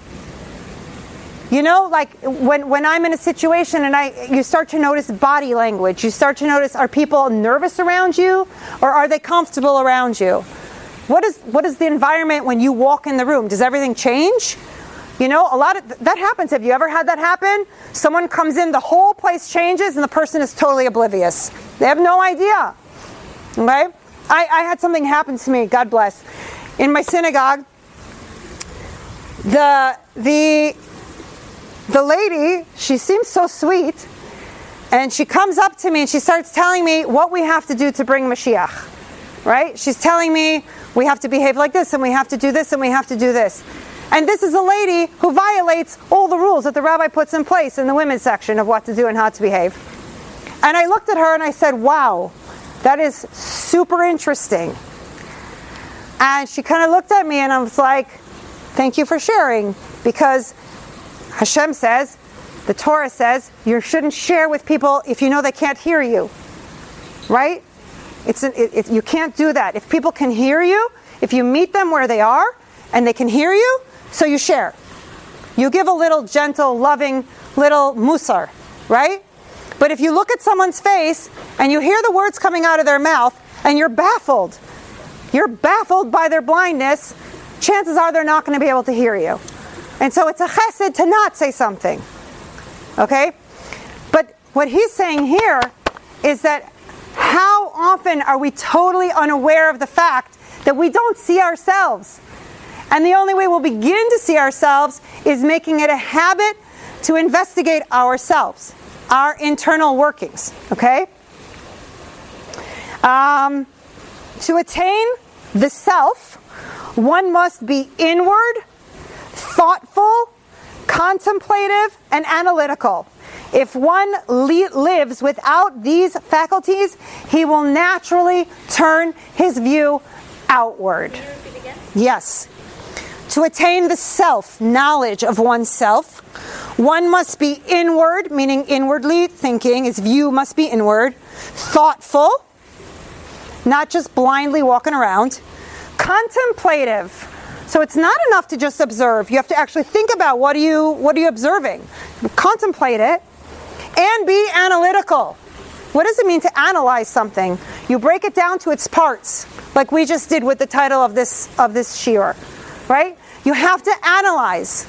You know, like when I'm in a situation and you start to notice body language, you start to notice, are people nervous around you or are they comfortable around you? What is the environment when you walk in the room? Does everything change? You know, a lot of that happens. Have you ever had that happen? Someone comes in, the whole place changes, and the person is totally oblivious. They have no idea. Okay? I had something happen to me, God bless. In my synagogue, the lady, she seems so sweet, and she comes up to me and she starts telling me what we have to do to bring Mashiach. Right? She's telling me we have to behave like this, and we have to do this, and we have to do this. And this is a lady who violates all the rules that the rabbi puts in place in the women's section of what to do and how to behave. And I looked at her and I said, wow, that is super interesting. And she kind of looked at me and I was like, thank you for sharing. Because Hashem says, the Torah says, you shouldn't share with people if you know they can't hear you. Right? You can't do that. If people can hear you, if you meet them where they are and they can hear you, so you share. You give a little gentle, loving, little musar, right? But if you look at someone's face and you hear the words coming out of their mouth and you're baffled by their blindness, chances are they're not going to be able to hear you. And so it's a chesed to not say something. Okay? But what he's saying here is that how often are we totally unaware of the fact that we don't see ourselves? And the only way we'll begin to see ourselves is making it a habit to investigate ourselves, our internal workings. Okay? To attain the self, one must be inward, thoughtful, contemplative, and analytical. If one lives without these faculties, he will naturally turn his view outward. Can you repeat again? Yes. To attain the self, knowledge of oneself, one must be inward, meaning inwardly thinking, his view must be inward, thoughtful, not just blindly walking around, contemplative. So it's not enough to just observe. You have to actually think about what are you observing? Contemplate it. And be analytical. What does it mean to analyze something? You break it down to its parts, like we just did with the title of this shiur, right? You have to analyze.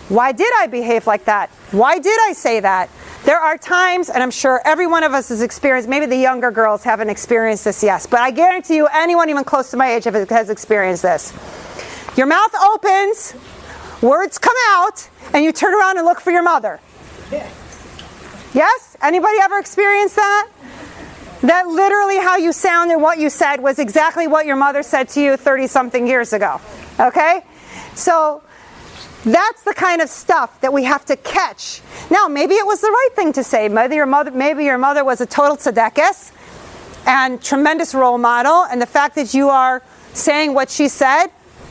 Why did I behave like that? Why did I say that? There are times, and I'm sure every one of us has experienced, maybe the younger girls haven't experienced this yet, but I guarantee you anyone even close to my age has experienced this. Your mouth opens, words come out, and you turn around and look for your mother. Yes? Anybody ever experienced that? That literally how you sound and what you said was exactly what your mother said to you 30-something years ago. Okay? So that's the kind of stuff that we have to catch. Now, maybe it was the right thing to say. Maybe your mother was a total tzedekes and tremendous role model, and the fact that you are saying what she said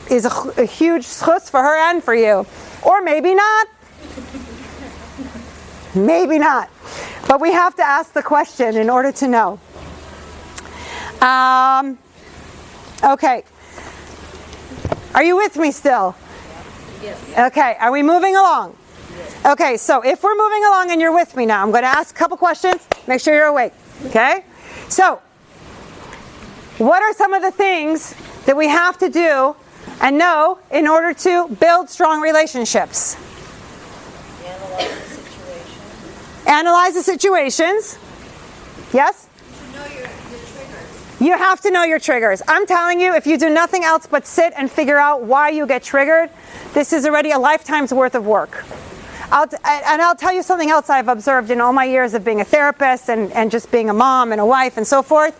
is a huge schutz for her and for you. Or maybe not. Maybe not. But we have to ask the question in order to know. Okay. Are you with me still? Yes. Okay. Are we moving along? Yes. Okay. So if we're moving along and you're with me now, I'm going to ask a couple questions. Make sure you're awake. Okay? So, what are some of the things that we have to do and know in order to build strong relationships? Analyze the situations. Yes? You know your triggers. You have to know your triggers. I'm telling you, if you do nothing else but sit and figure out why you get triggered, this is already a lifetime's worth of work. I'll tell you something else I've observed in all my years of being a therapist and just being a mom and a wife and so forth.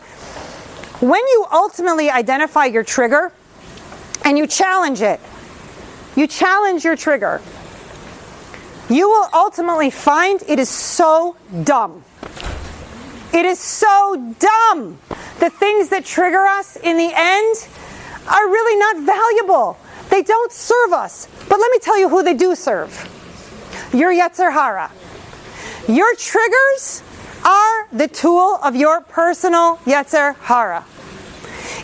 When you ultimately identify your trigger and you challenge it, you challenge your trigger, you will ultimately find it is so dumb. It is so dumb. The things that trigger us in the end are really not valuable. They don't serve us. But let me tell you who they do serve. Your Yetzer Hara. Your triggers are the tool of your personal Yetzer Hara.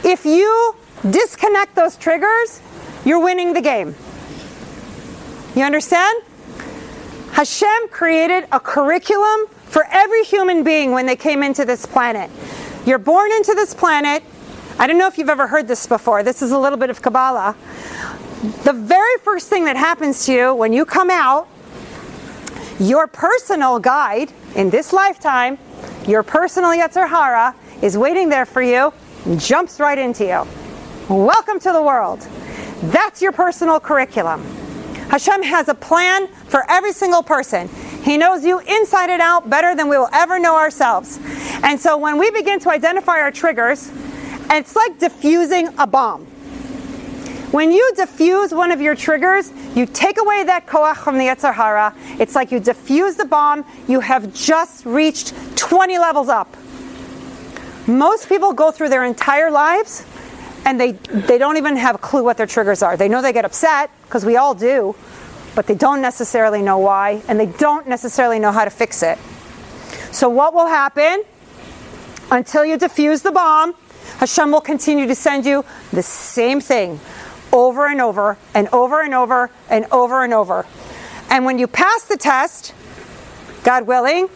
If you disconnect those triggers, you're winning the game. You understand? Hashem created a curriculum for every human being when they came into this planet. You're born into this planet. I don't know if you've ever heard this before. This is a little bit of Kabbalah. The very first thing that happens to you when you come out, your personal guide in this lifetime, your personal Yetzer Hara, is waiting there for you and jumps right into you. Welcome to the world. That's your personal curriculum. Hashem has a plan for every single person. He knows you inside and out better than we will ever know ourselves. And so when we begin to identify our triggers, it's like diffusing a bomb. When you diffuse one of your triggers, you take away that koach from the Yetzer Hara. It's like you diffuse the bomb. You have just reached 20 levels up. Most people go through their entire lives and they don't even have a clue what their triggers are. They know they get upset, because we all do, but they don't necessarily know why, and they don't necessarily know how to fix it. So what will happen? Until you diffuse the bomb, Hashem will continue to send you the same thing over and over and over and over and over and over. And when you pass the test, God willing,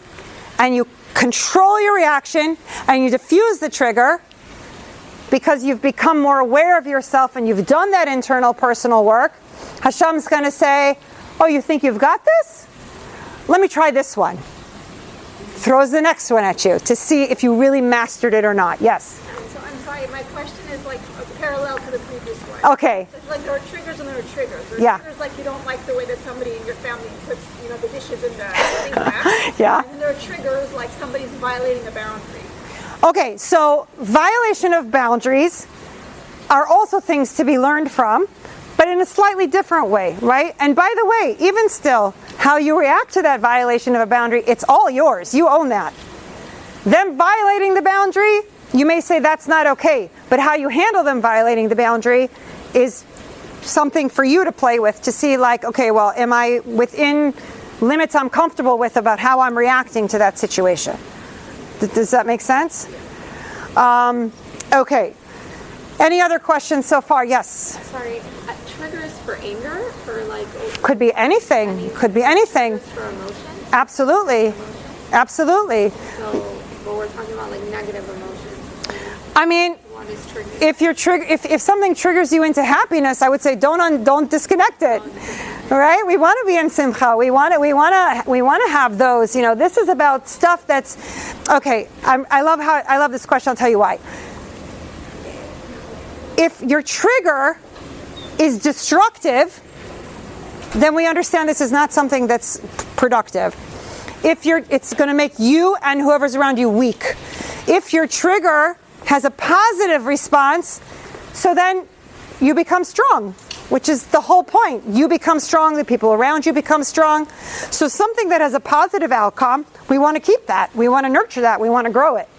and you control your reaction and you diffuse the trigger, because you've become more aware of yourself and you've done that internal personal work, Hashem's going to say, oh, you think you've got this? let me try this one. Throws the next one at you to see if you really mastered it or not. Yes? So I'm sorry, my question is like parallel to the previous one. Okay. So it's like there are triggers and there are triggers. There are Yeah. triggers like you don't like the way that somebody in your family puts, the dishes in the sink rack. Yeah. And then there are triggers like somebody's violating a boundary. Okay, so violation of boundaries are also things to be learned from, but in a slightly different way, right? And by the way, even still, how you react to that violation of a boundary, it's all yours. You own that. Them violating the boundary, you may say that's not okay, but how you handle them violating the boundary is something for you to play with to see like, okay, well, am I within limits I'm comfortable with about how I'm reacting to that situation? Does that make sense? Okay. Any other questions so far? Yes. Sorry, triggers for anger, for like... Could be anything. Could be anything. Triggers for emotion? Absolutely. Absolutely. So, but we're talking about like negative emotions. I mean, What is triggers? if something triggers you into happiness, I would say don't disconnect it. All right? We want to be in simcha. We want to have those. This is about stuff that's okay. I love this question. I'll tell you why. If your trigger is destructive, then we understand this is not something that's productive. It's going to make you and whoever's around you weak. If your trigger has a positive response, so then you become strong, which is the whole point. You become strong, the people around you become strong. So something that has a positive outcome, we want to keep that. We want to nurture that. We want to grow it.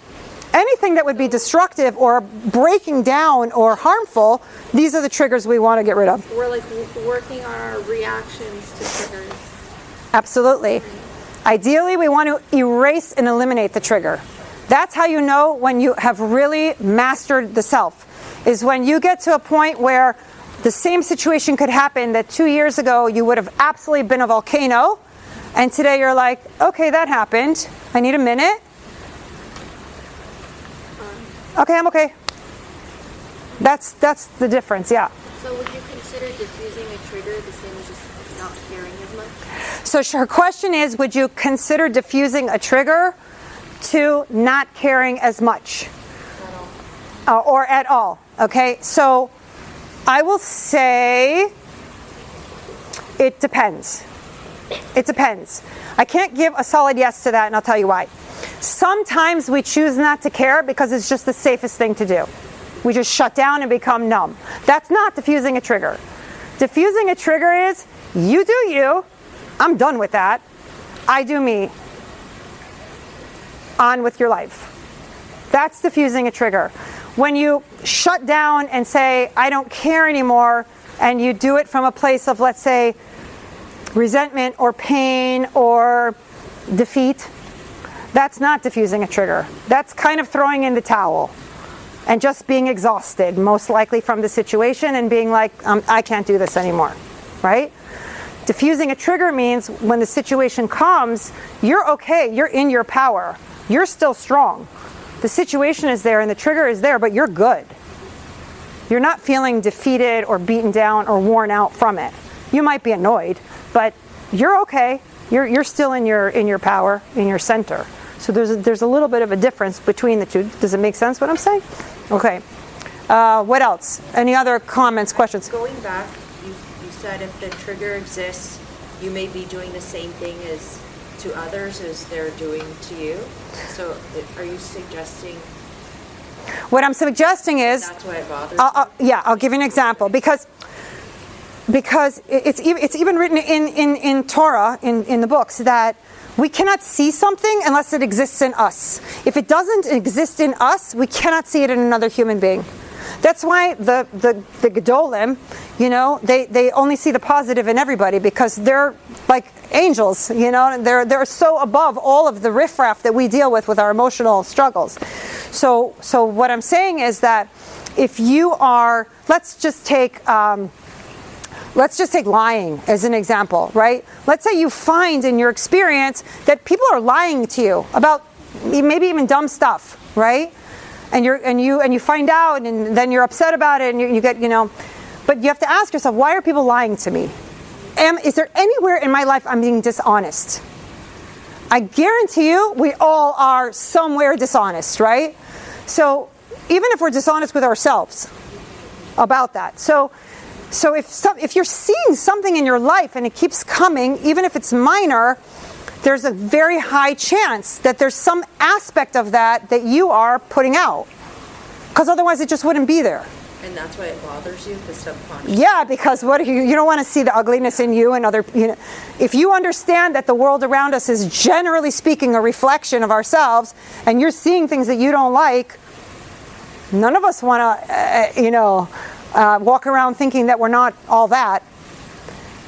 Anything that would be destructive or breaking down or harmful, these are the triggers we want to get rid of. We're like working on our reactions to triggers. Absolutely. Ideally, we want to erase and eliminate the trigger. That's how you know when you have really mastered the self, is when you get to a point where the same situation could happen that 2 years ago you would have absolutely been a volcano, and today you're like, okay, that happened. I need a minute. Okay, I'm okay. That's the difference, yeah. So would you consider diffusing a trigger the same as just not caring as much? So her question is, would you consider diffusing a trigger to not caring as much? Or at all. Okay, so I will say it depends. It depends. I can't give a solid yes to that, and I'll tell you why. Sometimes we choose not to care because it's just the safest thing to do. We just shut down and become numb. That's not diffusing a trigger. Diffusing a trigger is, you do you, I'm done with that, I do me. On with your life. That's diffusing a trigger. When you shut down and say, I don't care anymore, and you do it from a place of, let's say, resentment or pain or defeat, that's not diffusing a trigger. That's kind of throwing in the towel and just being exhausted, most likely from the situation, and being like, I can't do this anymore, right? Diffusing a trigger means when the situation comes, you're okay, you're in your power, you're still strong. The situation is there and the trigger is there, but you're good. You're not feeling defeated or beaten down or worn out from it. You might be annoyed, but you're okay. You're still in your power, in your center. So there's a little bit of a difference between the two. Does it make sense what I'm saying? Okay. What else? Any other comments, questions? Going back, you said if the trigger exists, you may be doing the same thing as to others as they're doing to you. So are you suggesting? What I'm suggesting is, That's why it bothers you? yeah, I'll give you an example because it's even written in Torah, in the books, that we cannot see something unless it exists in us. If it doesn't exist in us, we cannot see it in another human being. That's why the Gedolim, they only see the positive in everybody because they're like angels, they're so above all of the riffraff that we deal with our emotional struggles. So what I'm saying is that if you are, let's just take lying as an example, right? Let's say you find in your experience that people are lying to you about maybe even dumb stuff, right? And you find out, and then you're upset about it, and you get, but you have to ask yourself, why are people lying to me? Is there anywhere in my life I'm being dishonest? I guarantee you we all are somewhere dishonest, right? So even if we're dishonest with ourselves about that. So if you're seeing something in your life and it keeps coming, even if it's minor, there's a very high chance that there's some aspect of that you are putting out. Because otherwise it just wouldn't be there. And that's why it bothers you, the subconscious. Yeah, because you don't want to see the ugliness in you and other. If you understand that the world around us is generally speaking a reflection of ourselves, and you're seeing things that you don't like, none of us want to, walk around thinking that we're not all that,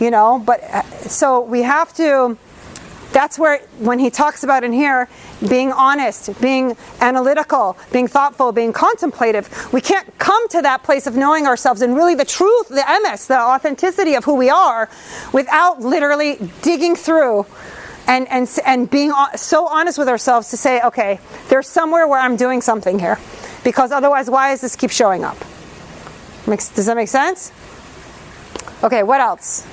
But so we have to. That's where, when he talks about in here, being honest, being analytical, being thoughtful, being contemplative, we can't come to that place of knowing ourselves and really the truth, the emes, the authenticity of who we are, without literally digging through and being so honest with ourselves to say, okay, there's somewhere where I'm doing something here. Because otherwise, why does this keep showing up? Does that make sense? Okay, what else?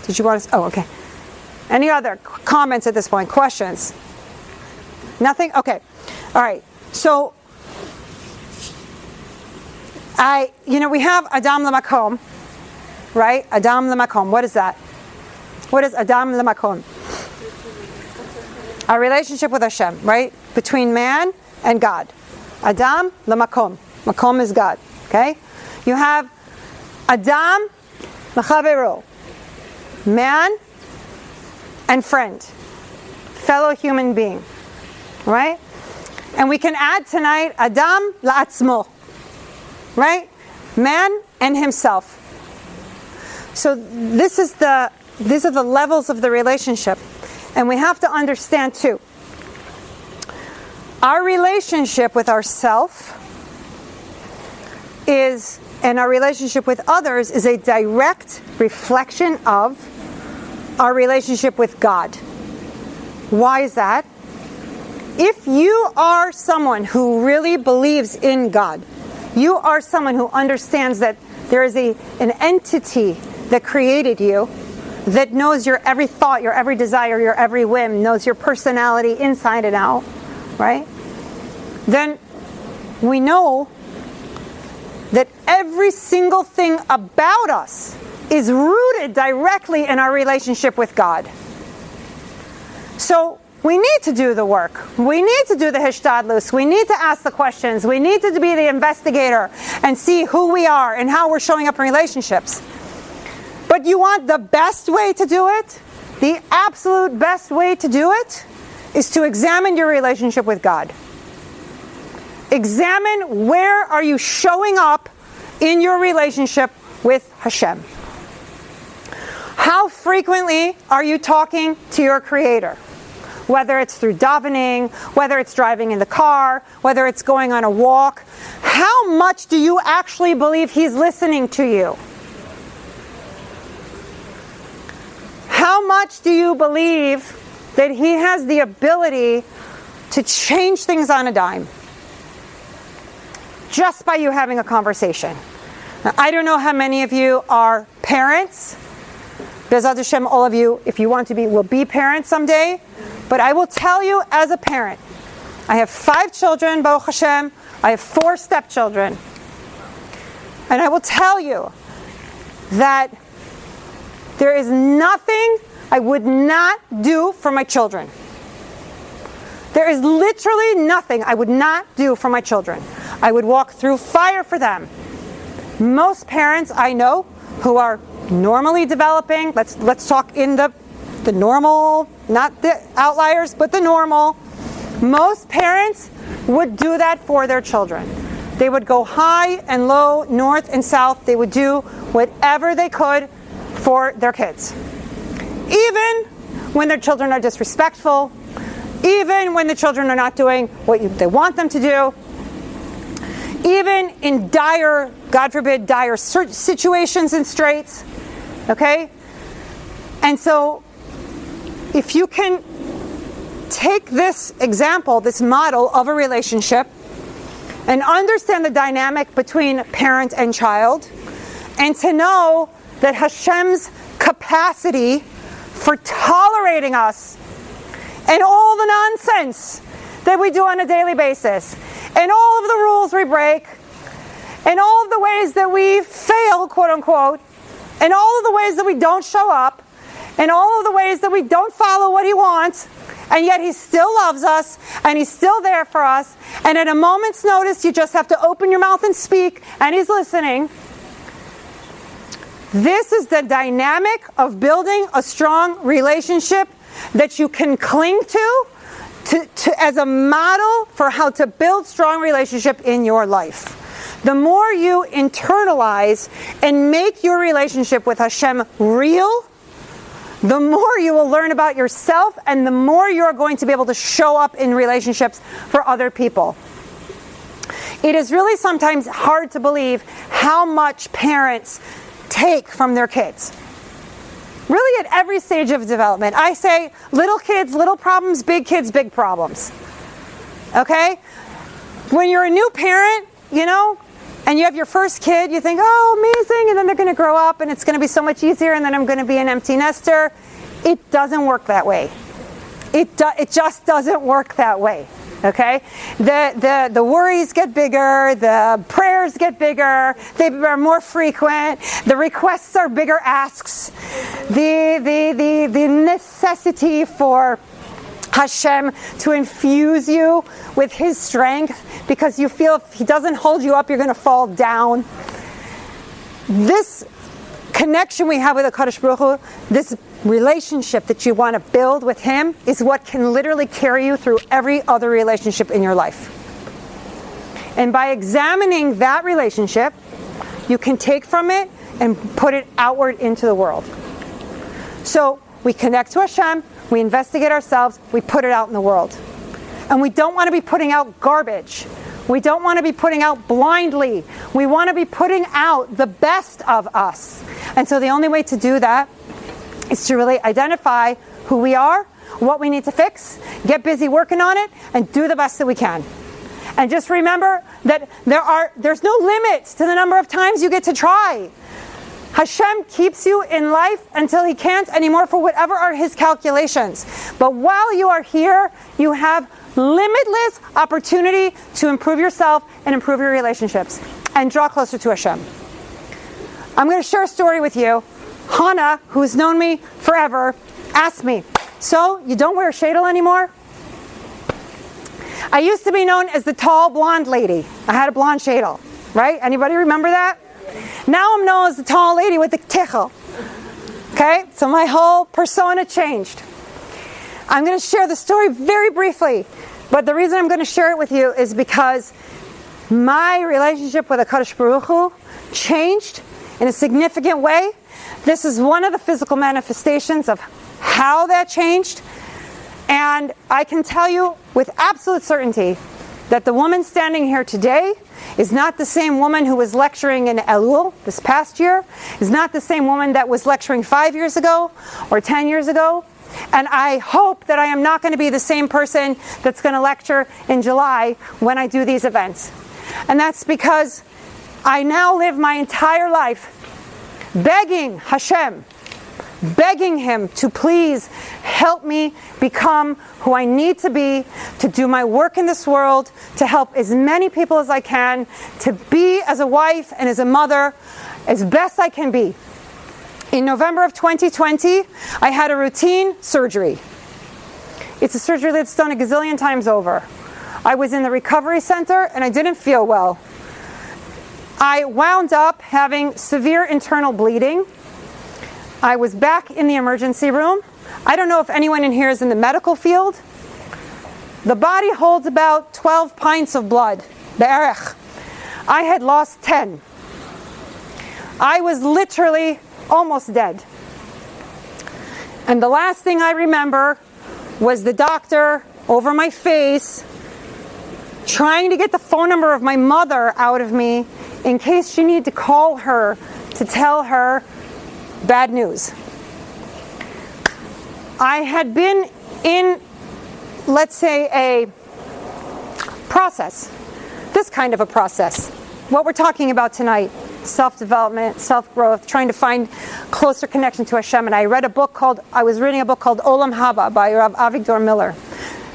Did you want to? Oh, okay. Any other comments at this point? Questions? Nothing? Okay. All right. So, we have Adam Lamakom, right? Adam Lamakom. What is that? What is Adam Lamakom? Our relationship with Hashem, right? Between man and God. Adam Lamakom. Makom is God. Okay? You have Adam L'Chavero. Man and friend, fellow human being, right? And we can add tonight Adam la'atzmo, right? Man and himself. So these are the levels of the relationship, and we have to understand too. Our relationship with ourself and our relationship with others is a direct reflection of our relationship with God. Why is that? If you are someone who really believes in God, you are someone who understands that there is an entity that created you, that knows your every thought, your every desire, your every whim, knows your personality inside and out, right? Then we know that every single thing about us is rooted directly in our relationship with God. So we need to do the work. We need to do the hishtadlus. We need to ask the questions. We need to be the investigator and see who we are and how we're showing up in relationships. But you want the best way to do it? The absolute best way to do it is to examine your relationship with God. Examine where are you showing up in your relationship with Hashem. How frequently are you talking to your Creator? Whether it's through davening, whether it's driving in the car, whether it's going on a walk. How much do you actually believe He's listening to you? How much do you believe that He has the ability to change things on a dime? Just by you having a conversation. Now, I don't know how many of you are parents. Bezat Hashem, all of you, if you want to be, will be parents someday. But I will tell you as a parent, I have 5 children, Baruch Hashem. I have 4 stepchildren. And I will tell you that there is nothing I would not do for my children. There is literally nothing I would not do for my children. I would walk through fire for them. Most parents I know who are normally developing, let's talk in the normal, not the outliers, but the normal. Most parents would do that for their children. They would go high and low, north and south. They would do whatever they could for their kids. Even when their children are disrespectful, even when the children are not doing what they want them to do, even in dire, God forbid, dire situations and straits, okay? And so, if you can take this example, this model of a relationship, and understand the dynamic between parent and child, and to know that Hashem's capacity for tolerating us and all the nonsense that we do on a daily basis, and all of the rules we break, and all of the ways that we fail, quote unquote, and all of the ways that we don't show up, and all of the ways that we don't follow what He wants, and yet He still loves us, and He's still there for us, and at a moment's notice you just have to open your mouth and speak, and He's listening. This is the dynamic of building a strong relationship that you can cling to as a model for how to build strong relationship in your life. The more you internalize and make your relationship with Hashem real, the more you will learn about yourself, and the more you're going to be able to show up in relationships for other people. It is really sometimes hard to believe how much parents take from their kids. Really at every stage of development. I say little kids, little problems, big kids, big problems. Okay? When you're a new parent, and you have your first kid, you think, oh, amazing, and then they're going to grow up and it's going to be so much easier, and then I'm going to be an empty nester. It doesn't work that way. It just doesn't work that way. Okay? The worries get bigger, the prayers get bigger, they are more frequent, the requests are bigger asks, the necessity for Hashem to infuse you with His strength, because you feel if He doesn't hold you up, you're going to fall down. This connection we have with the HaKadosh Baruch Hu, this relationship that you want to build with Him, is what can literally carry you through every other relationship in your life. And by examining that relationship, you can take from it and put it outward into the world. So we connect to Hashem, we investigate ourselves, we put it out in the world. And we don't want to be putting out garbage. We don't want to be putting out blindly. We want to be putting out the best of us. And so the only way to do that is to really identify who we are, what we need to fix, get busy working on it, and do the best that we can. And just remember that there's no limit to the number of times you get to try. Hashem keeps you in life until He can't anymore for whatever are His calculations. But while you are here, you have limitless opportunity to improve yourself and improve your relationships and draw closer to Hashem. I'm going to share a story with you. Hannah, who's known me forever, asked me, so you don't wear a shadel anymore? I used to be known as the tall blonde lady. I had a blonde shadel, right? Anybody remember that? Now I'm known as the tall lady with the tichel. Okay? So my whole persona changed. I'm going to share the story very briefly, but the reason I'm going to share it with you is because my relationship with HaKadosh Baruch Hu changed in a significant way. This is one of the physical manifestations of how that changed. And I can tell you with absolute certainty that the woman standing here today is not the same woman who was lecturing in Elul this past year, is not the same woman that was lecturing 5 years ago or 10 years ago. And I hope that I am not going to be the same person that's going to lecture in July when I do these events. And that's because I now live my entire life begging Hashem, begging Him to please help me become who I need to be, to do my work in this world, to help as many people as I can, to be as a wife and as a mother as best I can be. In November of 2020, I had a routine surgery. It's a surgery that's done a gazillion times over. I was in the recovery center and I didn't feel well. I wound up having severe internal bleeding. I was back in the emergency room. I don't know if anyone in here is in the medical field. The body holds about 12 pints of blood. Be'erech. I had lost 10. I was literally almost dead. And the last thing I remember was the doctor over my face trying to get the phone number of my mother out of me in case she needed to call her to tell her bad news. I had been in, let's say, a process, this kind of a process, what we're talking about tonight. self-development, self-growth, trying to find closer connection to Hashem. And I was reading a book called Olam Haba by Rav Avigdor Miller.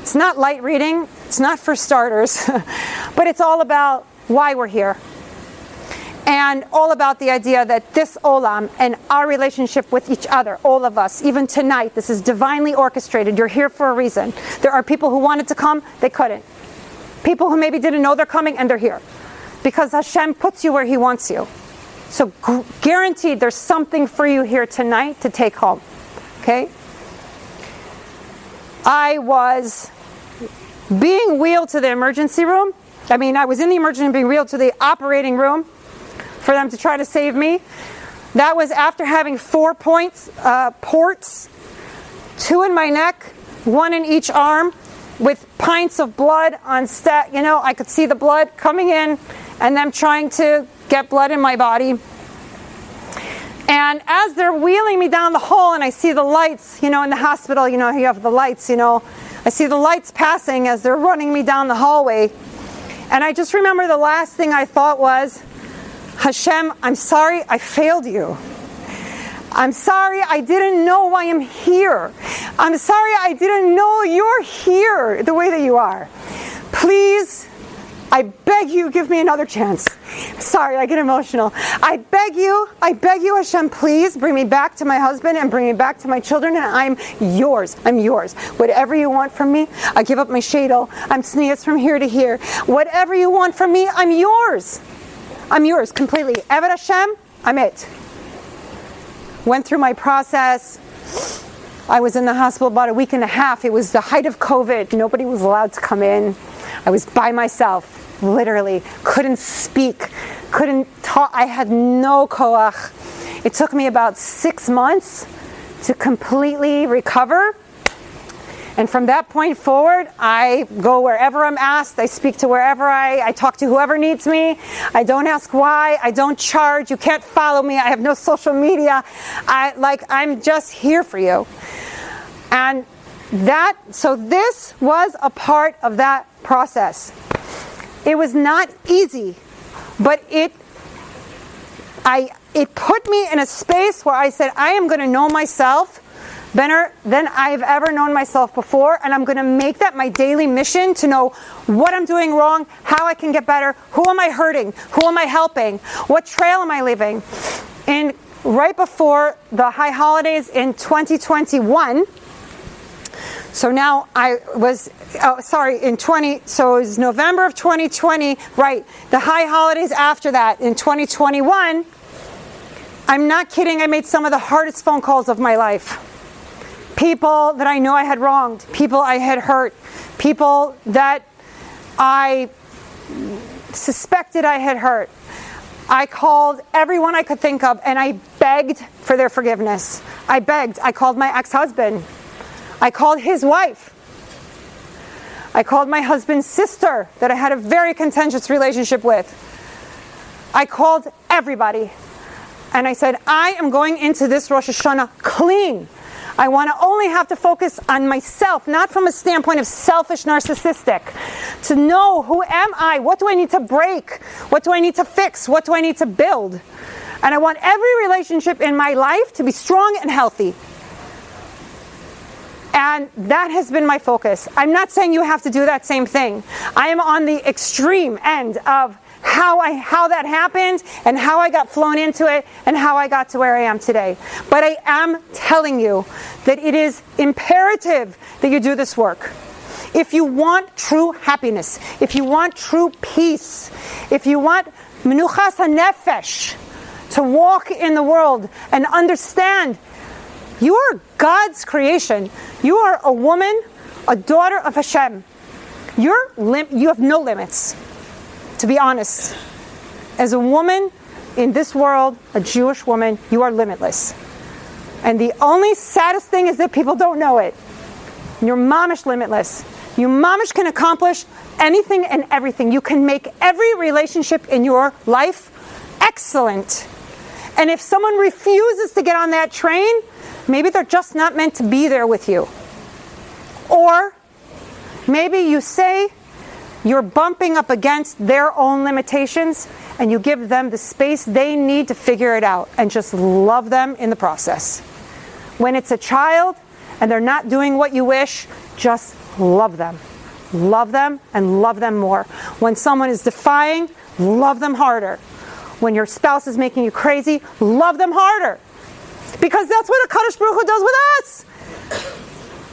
It's not light reading, it's not for starters, but it's all about why we're here. And all about the idea that this olam and our relationship with each other, all of us, even tonight, this is divinely orchestrated. You're here for a reason. There are people who wanted to come, they couldn't. People who maybe didn't know they're coming, and they're here. Because Hashem puts you where He wants you. So guaranteed there's something for you here tonight to take home. Okay? I was being wheeled to the emergency room. I was in the emergency room being wheeled to the operating room for them to try to save me. That was after having 4 ports, 2 in my neck, 1 in each arm, with pints of blood on I could see the blood coming in and them trying to get blood in my body. And as they're wheeling me down the hall and I see the lights, in the hospital, you have the lights, I see the lights passing as they're running me down the hallway. And I just remember the last thing I thought was, Hashem, I'm sorry I failed you. I'm sorry I didn't know why I'm here. I'm sorry I didn't know you're here the way that you are. Please, I beg you, give me another chance. Sorry, I get emotional. I beg you, Hashem, please bring me back to my husband and bring me back to my children, and I'm yours. I'm yours. Whatever you want from me, I give up my shadel. I'm sneezed from here to here. Whatever you want from me, I'm yours. I'm yours completely. Eved Hashem, I'm it. Went through my process. I was in the hospital about a week and a half. It was the height of COVID. Nobody was allowed to come in. I was by myself, literally. Couldn't speak, couldn't talk. I had no koach. It took me about 6 months to completely recover. And from that point forward, I go wherever I'm asked. I speak to wherever I talk to whoever needs me. I don't ask why. I don't charge. You can't follow me. I have no social media. I'm just here for you. And so this was a part of that process. It was not easy, but it put me in a space where I said, I am going to know myself better than I've ever known myself before, and I'm going to make that my daily mission to know what I'm doing wrong, how I can get better, who am I hurting, who am I helping, what trail am I leaving. And right before the high holidays in 2021, so now so it was November of 2020, right, the high holidays after that in 2021, I'm not kidding, I made some of the hardest phone calls of my life. People that I know I had wronged, people I had hurt, people that I suspected I had hurt. I called everyone I could think of and I begged for their forgiveness. I begged. I called my ex-husband. I called his wife. I called my husband's sister that I had a very contentious relationship with. I called everybody. And I said, I am going into this Rosh Hashanah clean. I want to only have to focus on myself, not from a standpoint of selfish, narcissistic. To know, who am I? What do I need to break? What do I need to fix? What do I need to build? And I want every relationship in my life to be strong and healthy. And that has been my focus. I'm not saying you have to do that same thing. I am on the extreme end of how that happened and how I got flown into it and how I got to where I am today. But I am telling you that it is imperative that you do this work. If you want true happiness, if you want true peace, if you want menuchas hanefesh, to walk in the world and understand you are God's creation. You are a woman, a daughter of Hashem. You have no limits. To be honest, as a woman in this world, a Jewish woman, you are limitless. And the only saddest thing is that people don't know it. You're mamish limitless. You mamish can accomplish anything and everything. You can make every relationship in your life excellent. And if someone refuses to get on that train, maybe they're just not meant to be there with you. Or maybe you say, you're bumping up against their own limitations, and you give them the space they need to figure it out, and just love them in the process. When it's a child and they're not doing what you wish, just love them. Love them and love them more. When someone is defying, love them harder. When your spouse is making you crazy, love them harder. Because that's what HaKadosh Baruch Hu does with us.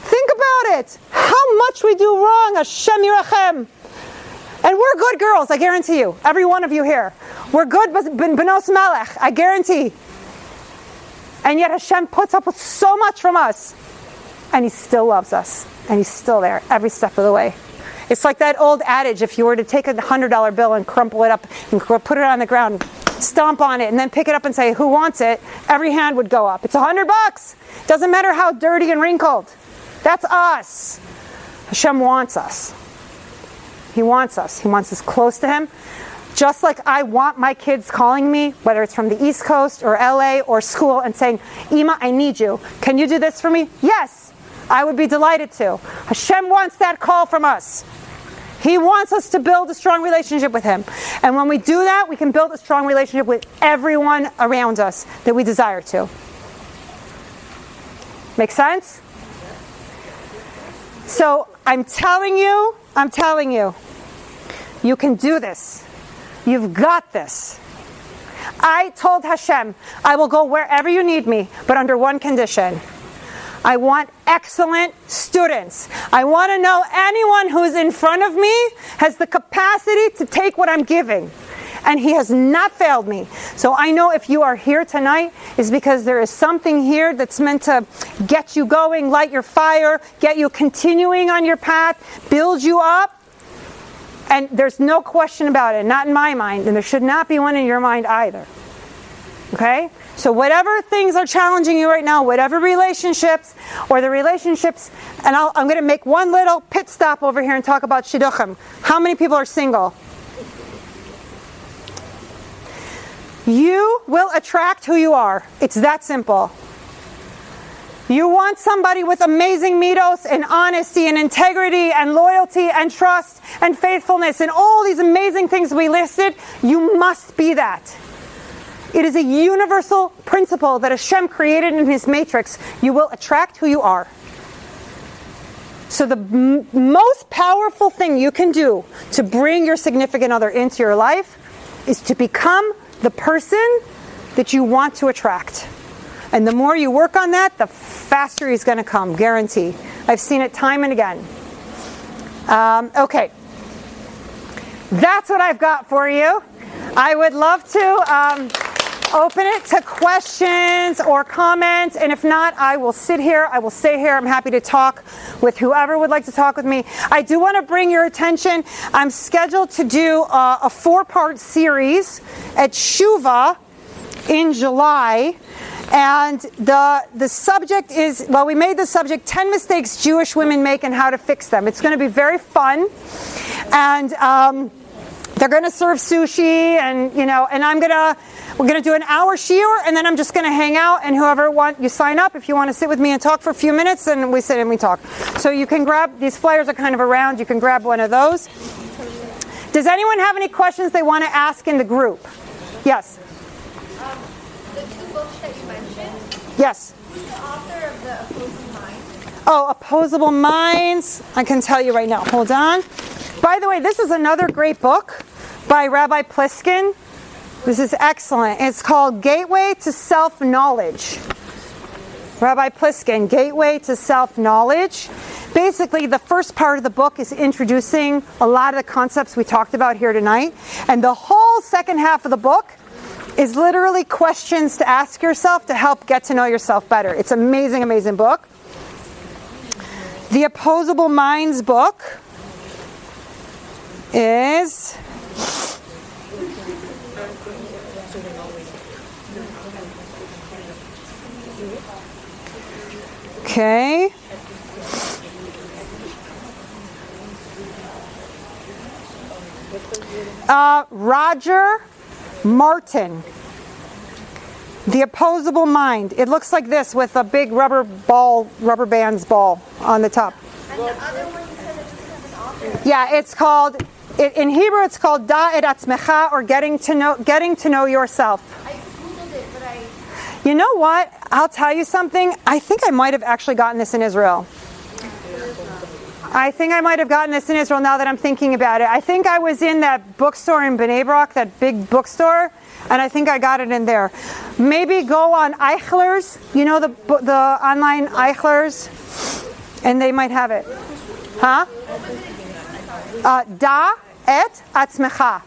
Think about it. How much we do wrong, Hashem Yirachem. And we're good girls, I guarantee you. Every one of you here. We're good Benos Melech, I guarantee. And yet Hashem puts up with so much from us. And He still loves us. And He's still there every step of the way. It's like that old adage, if you were to take a $100 bill and crumple it up and put it on the ground, stomp on it, and then pick it up and say, who wants it? Every hand would go up. It's $100. Doesn't matter how dirty and wrinkled. That's us. Hashem wants us. He wants us. He wants us close to Him. Just like I want my kids calling me, whether it's from the East Coast or LA or school, and saying, Ima, I need you. Can you do this for me? Yes, I would be delighted to. Hashem wants that call from us. He wants us to build a strong relationship with Him. And when we do that, we can build a strong relationship with everyone around us that we desire to. Make sense? So I'm telling you, you can do this. You've got this. I told Hashem, I will go wherever you need me, but under one condition. I want excellent students. I want to know anyone who's in front of me has the capacity to take what I'm giving. And He has not failed me. So I know if you are here tonight, is because there is something here that's meant to get you going, light your fire, get you continuing on your path, build you up. And there's no question about it, not in my mind, and there should not be one in your mind either. Okay? So whatever things are challenging you right now, whatever relationships, or the relationships, and I'm going to make one little pit stop over here and talk about shidduchim. How many people are single? You will attract who you are. It's that simple. You want somebody with amazing midos and honesty and integrity and loyalty and trust and faithfulness and all these amazing things we listed. You must be that. It is a universal principle that Hashem created in His matrix. You will attract who you are. So the most powerful thing you can do to bring your significant other into your life is to become the person that you want to attract. And the more you work on that, the faster he's going to come, guarantee. I've seen it time and again. Okay. That's what I've got for you. I would love to open it to questions or comments. And if not, I will sit here. I will stay here. I'm happy to talk with whoever would like to talk with me. I do want to bring your attention. I'm scheduled to do a 4-part series at Shuvah in July. And the subject is, well, we made the subject 10 mistakes Jewish women make and how to fix them. It's going to be very fun. And they're going to serve sushi and, and we're going to do an hour shiur, and then I'm just going to hang out, and whoever you sign up if you want to sit with me and talk for a few minutes, and we sit and we talk. So you can grab, these flyers are kind of around, you can grab one of those. Does anyone have any questions they want to ask in the group? Yes? The 2 books that you mentioned. Yes. Who's the author of the Opposing Minds? Oh, Opposable Minds. I can tell you right now. Hold on. By the way, this is another great book by Rabbi Pliskin. This is excellent. It's called Gateway to Self-Knowledge. Rabbi Pliskin, Gateway to Self-Knowledge. Basically, the first part of the book is introducing a lot of the concepts we talked about here tonight. And the whole second half of the book is literally questions to ask yourself to help get to know yourself better. It's an amazing, amazing book. The Opposable Minds book is... Okay. Roger Martin, The Opposable Mind. It looks like this with a big rubber bands ball on the top. And the other one you said it doesn't have an author. Yeah, it's called In Hebrew, it's called da et atzmecha, or getting to know yourself. I Googled it, but I You know what? I'll tell you something. I think I might have actually gotten this in Israel. I think I might have gotten this in Israel now that I'm thinking about it. I think I was in that bookstore in Bnei Brak, that big bookstore, and I think I got it in there. Maybe go on Eichler's, you know, the online Eichler's, and they might have it. Huh? Da et atzmecha.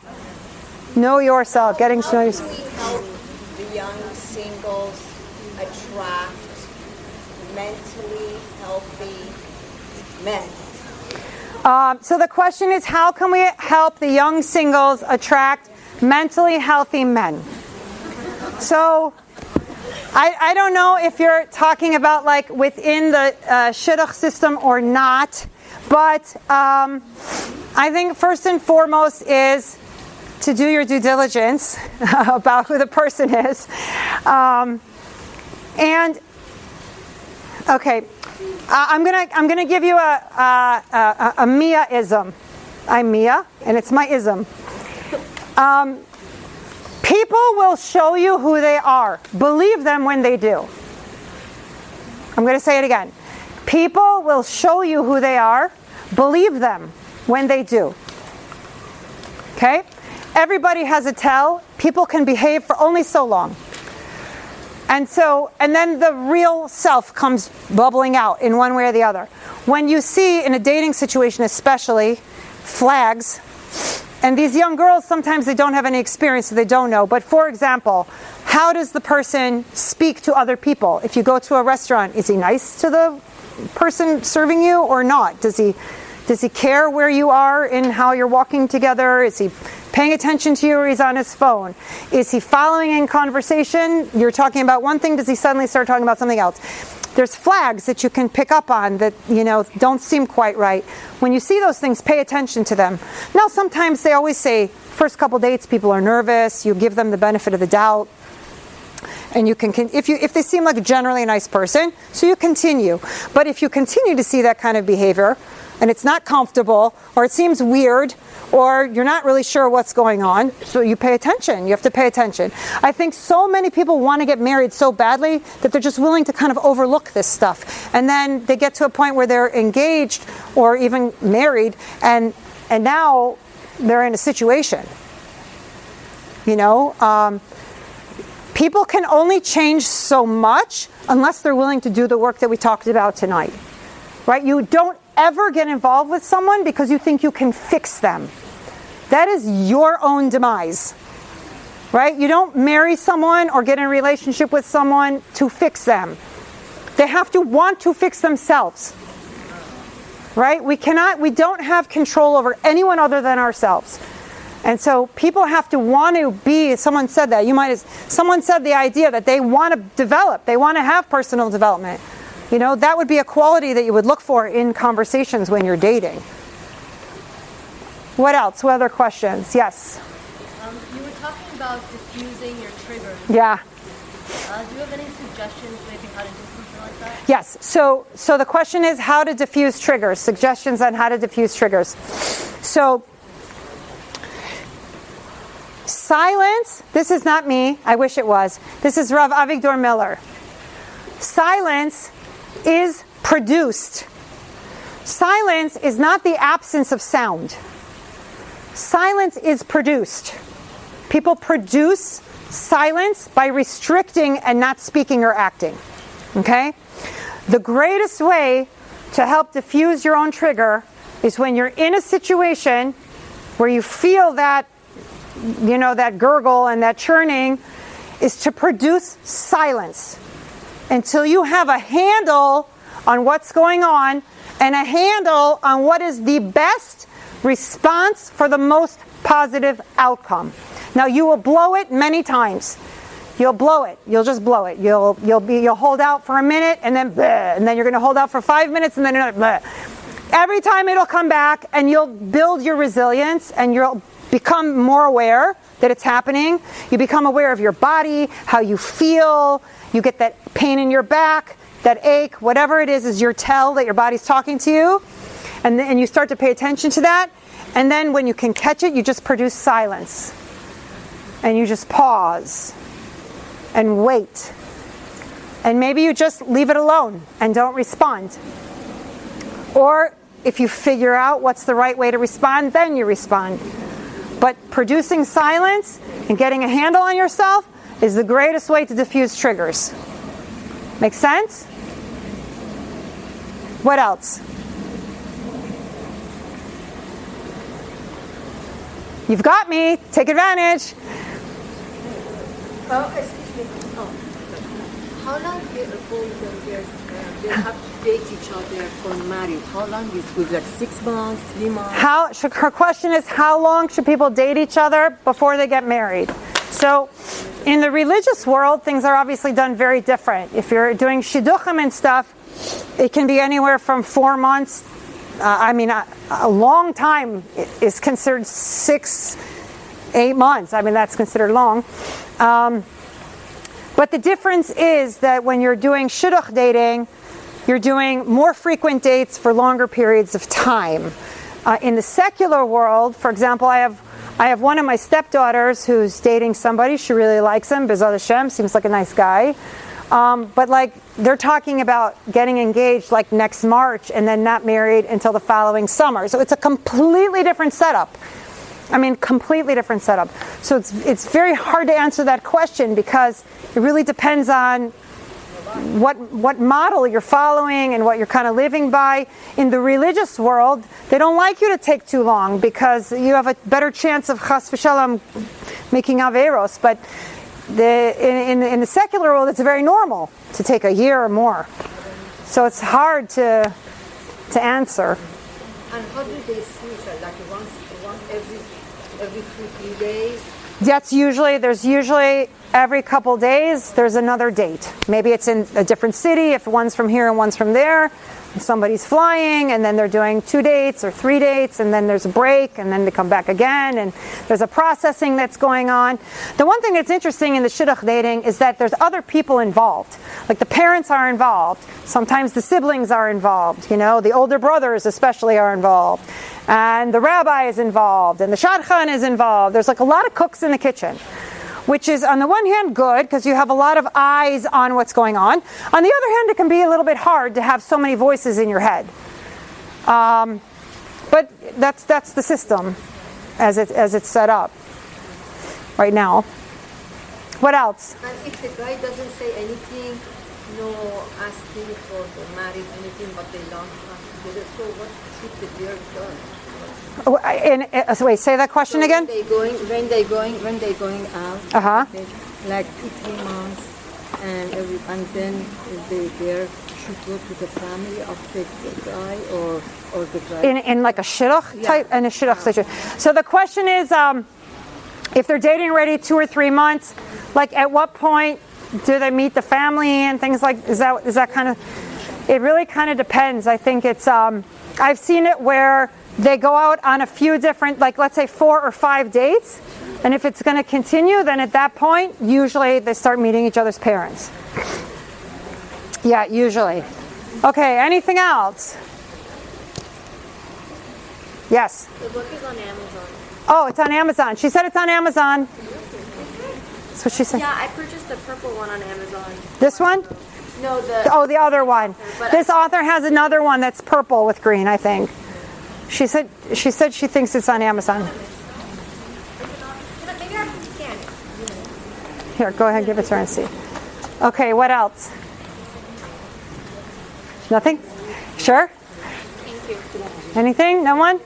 Know yourself, getting to know yourself. How can we help the young singles attract mentally healthy men? So the question is, how can we help the young singles attract mentally healthy men? So I don't know if you're talking about like within the shidduch system or not, but I think first and foremost is to do your due diligence about who the person is. And okay, I'm gonna give you a Mia-ism. I'm Mia, and it's my ism. People will show you who they are. Believe them when they do. I'm going to say it again. People will show you who they are. Believe them when they do. Okay? Everybody has a tell. People can behave for only so long. And then the real self comes bubbling out in one way or the other. When you see, in a dating situation especially, flags, and these young girls, sometimes they don't have any experience, so they don't know. But for example, how does the person speak to other people? If you go to a restaurant, is he nice to the person serving you or not? Does he care where you are and how you're walking together? Is he paying attention to you, or he's on his phone? Is he following in conversation? You're talking about one thing, does he suddenly start talking about something else? There's flags that you can pick up on that, don't seem quite right. When you see those things, pay attention to them. Now, sometimes they always say, first couple dates, people are nervous. You give them the benefit of the doubt. And you can, if they seem like a generally nice person, so you continue. But if you continue to see that kind of behavior, and it's not comfortable, or it seems weird, or you're not really sure what's going on, so you pay attention. You have to pay attention. I think so many people want to get married so badly that they're just willing to kind of overlook this stuff. And then they get to a point where they're engaged or even married, and now they're in a situation. People can only change so much unless they're willing to do the work that we talked about tonight. Right? You don't ever get involved with someone because you think you can fix them. That is your own demise. Right? You don't marry someone or get in a relationship with someone to fix them. They have to want to fix themselves. Right? We don't have control over anyone other than ourselves. And so people have to want to be, someone said that, someone said the idea that they want to develop, they want to have personal development. That would be a quality that you would look for in conversations when you're dating. What else? What other questions? Yes? You were talking about diffusing your triggers. Yeah. Do you have any suggestions maybe how to do something like that? Yes. So the question is how to diffuse triggers, suggestions on how to diffuse triggers. So, silence, this is not me, I wish it was. This is Rav Avigdor Miller. Silence is produced. Silence is not the absence of sound. Silence is produced. People produce silence by restricting and not speaking or acting. Okay? The greatest way to help diffuse your own trigger is when you're in a situation where you feel that that gurgle and that churning, is to produce silence until you have a handle on what's going on and a handle on what is the best response for the most positive outcome. Now, you will blow it many times. You'll blow it. You'll just blow it. You'll hold out for a minute and then bleh, and then you're going to hold out for 5 minutes and then another bleh. Every time it'll come back, and you'll build your resilience, and you'll become more aware that it's happening. You become aware of your body, how you feel. You get that pain in your back, that ache, whatever it is your tell that your body's talking to you. And you start to pay attention to that. And then when you can catch it, you just produce silence. And you just pause and wait. And maybe you just leave it alone and don't respond. Or if you figure out what's the right way to respond, then you respond. But producing silence and getting a handle on yourself is the greatest way to diffuse triggers. Make sense? What else? You've got me. Take advantage. Excuse me. How long before they have to date each other for marriage? How long is it? Like 6 months, 3 months? Her question is, how long should people date each other before they get married? So, in the religious world, things are obviously done very different. If you're doing shidduchim and stuff, it can be anywhere from 4 months. A long time is considered 6, 8 months. I mean, that's considered long. But the difference is that when you're doing shidduch dating, you're doing more frequent dates for longer periods of time. In the secular world, for example, I have one of my stepdaughters who's dating somebody. She really likes him. B'ezrat Hashem, seems like a nice guy. But like they're talking about getting engaged like next March and then not married until the following summer. So it's a completely different setup. Completely different setup. So it's very hard to answer that question because it really depends on what model you're following and what you're kind of living by. In the religious world, they don't like you to take too long because you have a better chance of chas v'shalom making averos. But in the secular world, it's very normal to take a year or more. So it's hard to answer. And how do they see each other? Like once every 2-3 days? There's usually every couple days there's another date. Maybe it's in a different city, if one's from here and one's from there. And somebody's flying and then they're doing 2 dates or 3 dates and then there's a break and then they come back again and there's a processing that's going on. The one thing that's interesting in the shidduch dating is that there's other people involved. Like the parents are involved. Sometimes the siblings are involved. The older brothers especially are involved. And the rabbi is involved and the shadchan is involved. There's like a lot of cooks in the kitchen, which is on the one hand good because you have a lot of eyes on what's going on. On the other hand, it can be a little bit hard to have so many voices in your head. But that's the system as it's set up right now. What else? And if the guy doesn't say anything, no asking for the marriage, anything, but they don't come together, so what should the girl do? Wait, say that question again. When they going out, like 2-3 months, and then they should go to the family of the guy or the guy. In like a shidduch type, in a shidduch situation. So the question is, if they're dating already 2 or 3 months, like at what point do they meet the family and things like? Is that kind of? It really kind of depends. I think it's. I've seen it where they go out on a few different, like let's say 4 or 5 dates, and if it's going to continue, then at that point, usually they start meeting each other's parents. Yeah, usually. Okay, anything else? Yes? The book is on Amazon. Oh, it's on Amazon. She said it's on Amazon. That's what she said. Yeah, I purchased the purple one on Amazon. This one? No, the other one. This author has another one that's purple with green, I think. She said she thinks it's on Amazon. Here, go ahead, give it to her and see. Okay, what else? Nothing? Sure? Thank you. Anything? No one?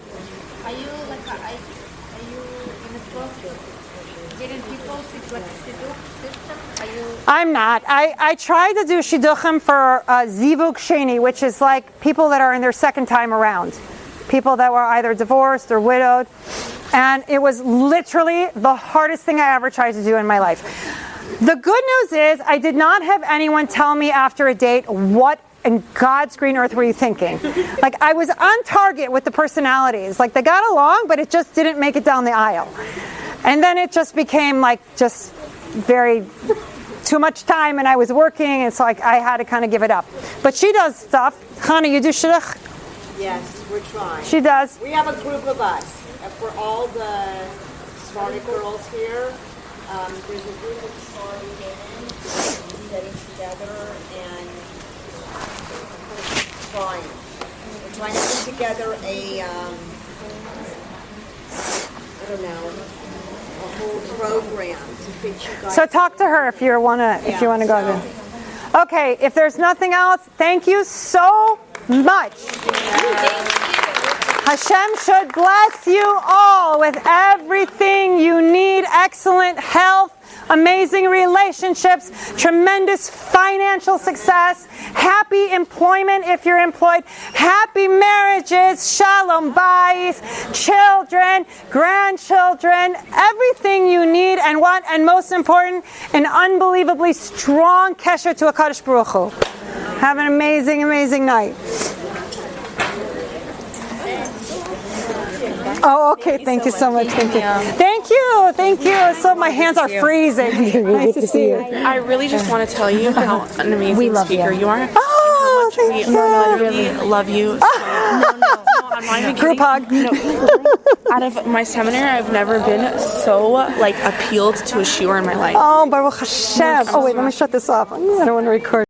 Are you in the process getting people to like shidduch system? I'm not. I tried to do shidduchim for zivug sheni, which is like people that are in their second time around. People that were either divorced or widowed. And it was literally the hardest thing I ever tried to do in my life. The good news is I did not have anyone tell me after a date, what in God's green earth were you thinking? Like I was on target with the personalities. Like they got along, but it just didn't make it down the aisle. And then it just became like just very too much time and I was working and so I had to kind of give it up. But she does stuff. Chana, you do shidduch? Yes, we're trying. She does. We have a group of us, for all the Sephardic girls here, there's a group of Sephardi women getting together and trying. We're trying to put together a, I don't know, a whole program to fit you guys. So talk to her if you want to go there. Okay, if there's nothing else, thank you so much. Hashem should bless you all with everything you need. Excellent health, amazing relationships, tremendous financial success, happy employment if you're employed, happy marriages, shalom bayis, children, grandchildren, everything you need and want, and most important, an unbelievably strong kesher to HaKadosh Baruch Hu. Have an amazing, amazing night. Oh, okay. Thank you so much. Thank you. Thank you. Thank you. So my hands are freezing. Nice to see you. I really just want to tell you how an amazing speaker you are. Oh, thank you. Literally love you. I'm not even kidding. Group hug. No. Out of my seminar, I've never been so appealed to a shiur in my life. Oh, Baruch Hashem. Oh, wait. Let me shut this off. I don't want to record.